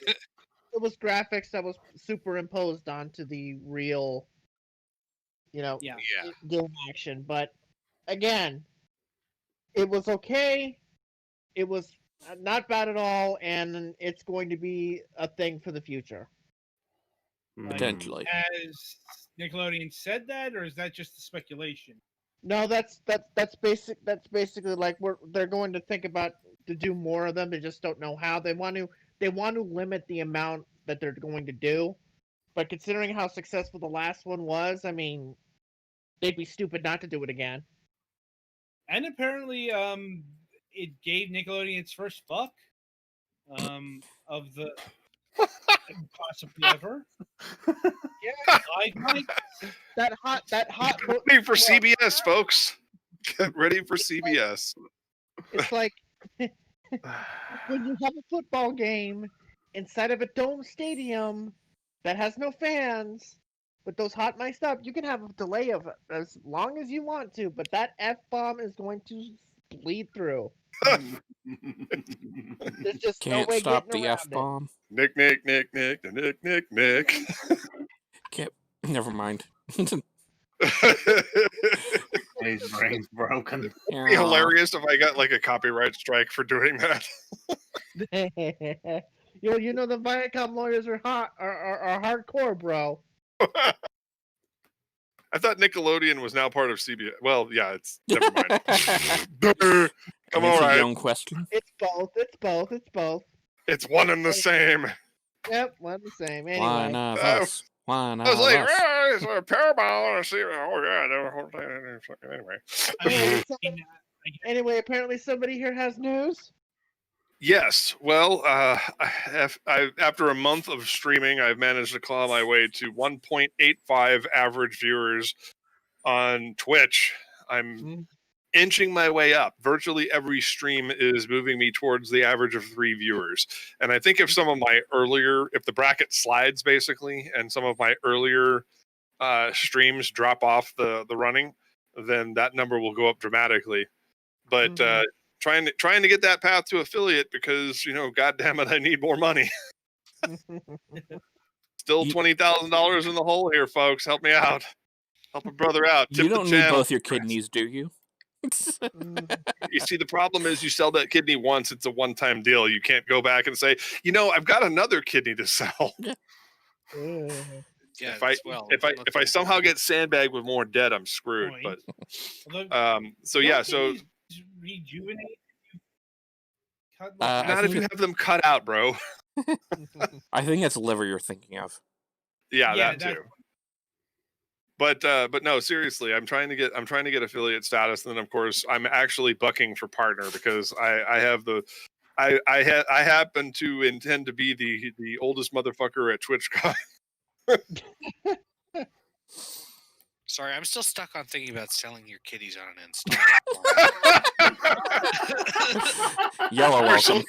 It was graphics that was superimposed onto the real, Yeah. game action. But again, it was okay. It was not bad at all, and it's going to be a thing for the future. Potentially. Has Nickelodeon said that, or is that just a speculation? No, that's basically like they're going to think about to do more of them. They just don't know how. They want to limit the amount that they're going to do. But considering how successful the last one was, I mean, they'd be stupid not to do it again. And apparently, it gave Nickelodeon its first fuck of the possibly ever. Yeah, I might. that hot. Get ready for CBS, folks. Get ready for CBS. It's like when you have a football game inside of a dome stadium that has no fans, with those hot mic'd up, you can have a delay of as long as you want to, but that F-bomb is going to bleed through. There's just Can't no way stop getting the around F bomb. Nick. Can't. Never mind. His brain's broken. It'd be hilarious if I got like a copyright strike for doing that. it. You know the Viacom lawyers are hardcore, bro. I thought Nickelodeon was now part of CBS. Well, yeah, it's never mind. Come on, It's a right. young question. It's both. It's both. It's both. It's one and the same. Yep, one the same. Anyway, One of us. One I was of like, us. it's a Paramount or CBS. Oh yeah, the whole thing. Anyway. anyway, apparently somebody here has news. Yes. Well, after a month of streaming, I've managed to claw my way to 1.85 average viewers on Twitch. I'm inching my way up. Virtually every stream is moving me towards the average of 3 viewers. And I think if some of my if the bracket slides basically, and some of my earlier streams drop off the running, then that number will go up dramatically. But trying to get that path to affiliate because, God damn it, I need more money. Still $20,000 in the hole here, folks. Help me out. Help a brother out. You don't need both your kidneys, do you? You see, the problem is you sell that kidney once, it's a one-time deal. You can't go back and say, I've got another kidney to sell. Yeah, if I somehow get sandbagged with more debt, I'm screwed. But so rejuvenate. Not if you have them cut out, bro. I think that's liver you're thinking of. Yeah, that too. But no, seriously, I'm trying to get affiliate status, and then of course I'm actually bucking for partner because I happen to intend to be the oldest motherfucker at TwitchCon. Sorry, I'm still stuck on thinking about selling your kitties on an install. Yellow welcome.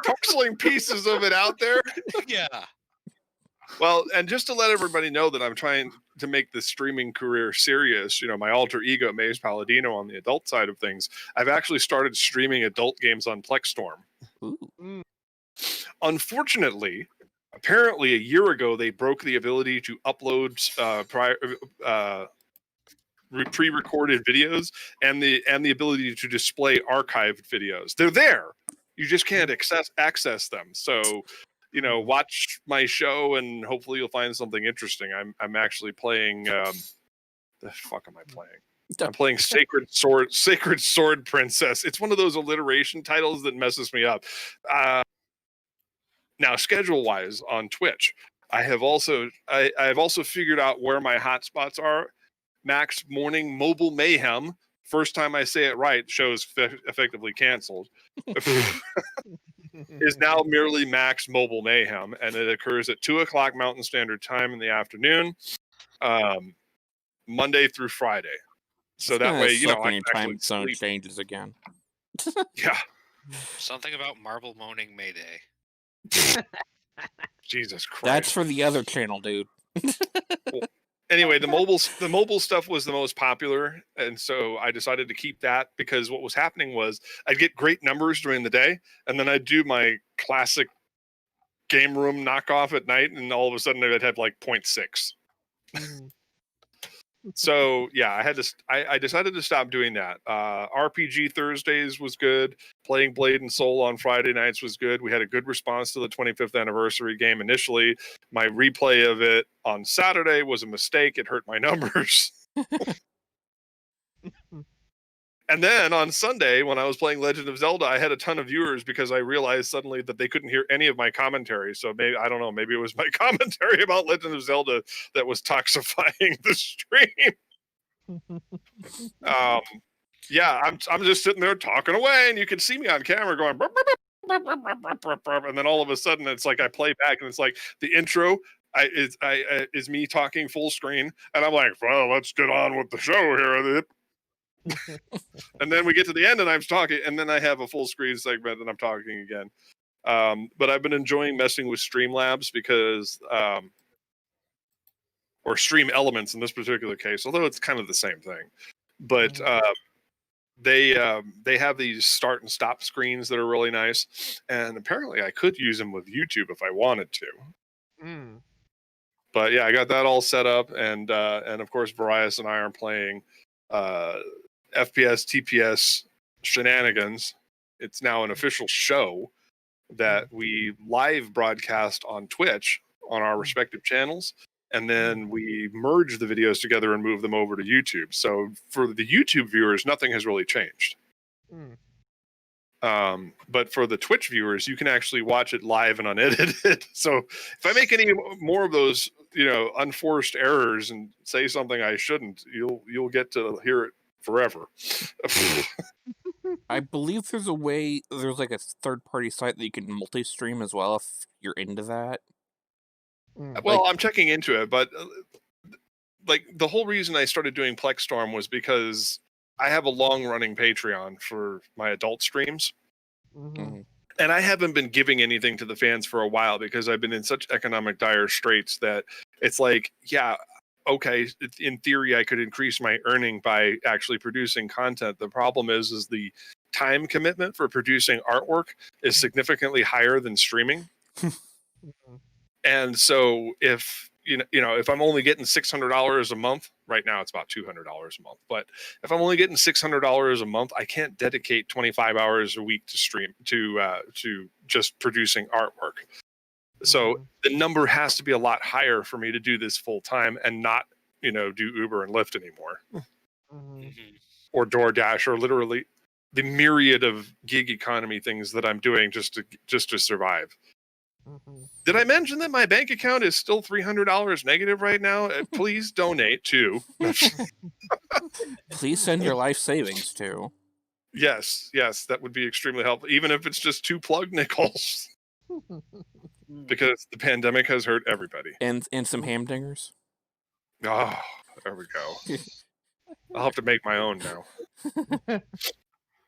Parceling pieces of it out there. Yeah. Well, and just to let everybody know that I'm trying to make this streaming career serious, my alter ego, Maze Palladino, on the adult side of things, I've actually started streaming adult games on Plexstorm. Ooh. Unfortunately, apparently a year ago, they broke the ability to upload pre-recorded videos and the ability to display archived videos. They're there. You just can't access them. So, watch my show and hopefully you'll find something interesting. I'm actually playing. The fuck am I playing? I'm playing Sacred Sword Princess. It's one of those alliteration titles that messes me up. Now, schedule-wise on Twitch, I've also figured out where my hotspots are. Max Morning Mobile Mayhem. First time I say it right, show's effectively canceled. Is now merely Max Mobile Mayhem, and it occurs at 2:00 Mountain Standard Time in the afternoon, Monday through Friday. So that way, I when can your time actually zone sleep. changes again. Yeah. Something about marble moaning Mayday. Jesus Christ. That's for the other channel, dude. Anyway, the mobile stuff was the most popular, and so I decided to keep that because what was happening was I'd get great numbers during the day, and then I'd do my classic game room knockoff at night, and all of a sudden I'd have like 0.6. So yeah, I decided to stop doing that. RPG Thursdays was good. Playing Blade and Soul on Friday nights was good. We had a good response to the 25th anniversary game initially. My replay of it on Saturday was a mistake. It hurt my numbers. And then on Sunday, when I was playing Legend of Zelda, I had a ton of viewers because I realized suddenly that they couldn't hear any of my commentary. So maybe, I don't know, maybe it was my commentary about Legend of Zelda that was toxifying the stream. Yeah, I'm just sitting there talking away, and you can see me on camera going, burp, burp, burp, burp, burp, burp, burp, burp, and then all of a sudden it's like I play back, and it's like the intro is me talking full screen, and I'm like, well, let's get on with the show here. And then we get to the end and I'm talking, and then I have a full screen segment and I'm talking again. But I've been enjoying messing with Streamlabs because, or Stream Elements in this particular case, although it's kind of the same thing. But they have these start and stop screens that are really nice, and apparently I could use them with YouTube if I wanted to. But yeah, I got that all set up, and of course, Varias and I are playing FPS TPS Shenanigans. It's now an official show that we live broadcast on Twitch on our respective channels, and then we merge the videos together and move them over to YouTube. So for the YouTube viewers, nothing has really changed. But for the Twitch viewers, you can actually watch it live and unedited. So if I make any more of those, unforced errors and say something I shouldn't, you'll get to hear it forever. I believe there's like a third-party site that you can multi-stream as well if you're into that. Well, I'm checking into it, but like the whole reason I started doing Plexstorm was because I have a long-running Patreon for my adult streams. And I haven't been giving anything to the fans for a while because I've been in such economic dire straits that it's like, yeah, okay, in theory, I could increase my earning by actually producing content. The problem is the time commitment for producing artwork is significantly higher than streaming. And so if if I'm only getting $600 a month, right now it's about $200 a month, but if I'm only getting $600 a month, I can't dedicate 25 hours a week to stream to just producing artwork. So the number has to be a lot higher for me to do this full time and not, do Uber and Lyft anymore, or DoorDash, or literally the myriad of gig economy things that I'm doing just to survive. Did I mention that my bank account is still $300 negative right now? Please donate too. Please send your life savings too. Yes, that would be extremely helpful, even if it's just 2 plug nickels. Because the pandemic has hurt everybody. And some hamdingers. Oh, there we go. I'll have to make my own now.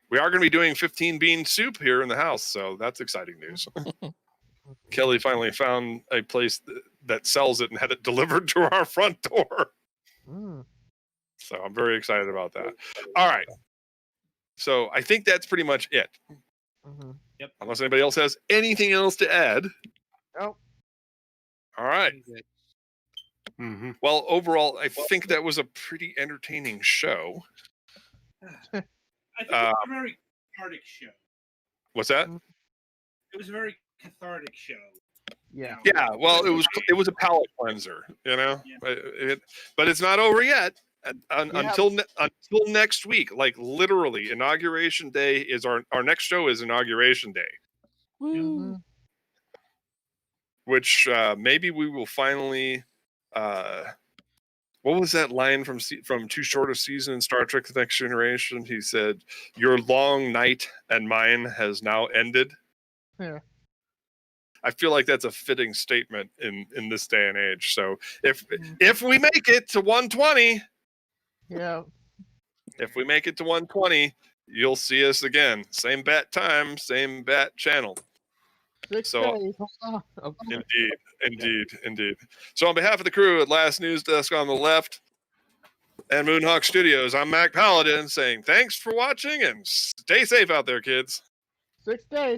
We are going to be doing 15 bean soup here in the house, so that's exciting news. Kelly finally found a place that sells it and had it delivered to our front door. So I'm very excited about that. All right. So I think that's pretty much it. Yep. Unless anybody else has anything else to add. Nope. All right. Well, overall, I think that was a pretty entertaining show. I think it was a very cathartic show. What's that? It was a very cathartic show. Yeah. Yeah, well, it was a palate cleanser, you know. Yeah. But it's not over yet. Yeah. Until next week, like literally, Inauguration Day is our next show is Inauguration Day, Mm-hmm. which maybe we will finally. What was that line from Too Short a Season in Star Trek: The Next Generation? He said, "Your long night and mine has now ended." Yeah. I feel like that's a fitting statement in this day and age. So if Mm. we make it to 120, Yeah. if we make it to 120, you'll see us again. Same bat time, same bat channel. 6 So days. Hold on. Okay. indeed. So on behalf of the crew at Last Newsdesk on the left and Moonhawk Studios, I'm Mac Paladin saying thanks for watching and stay safe out there, kids. 6 days.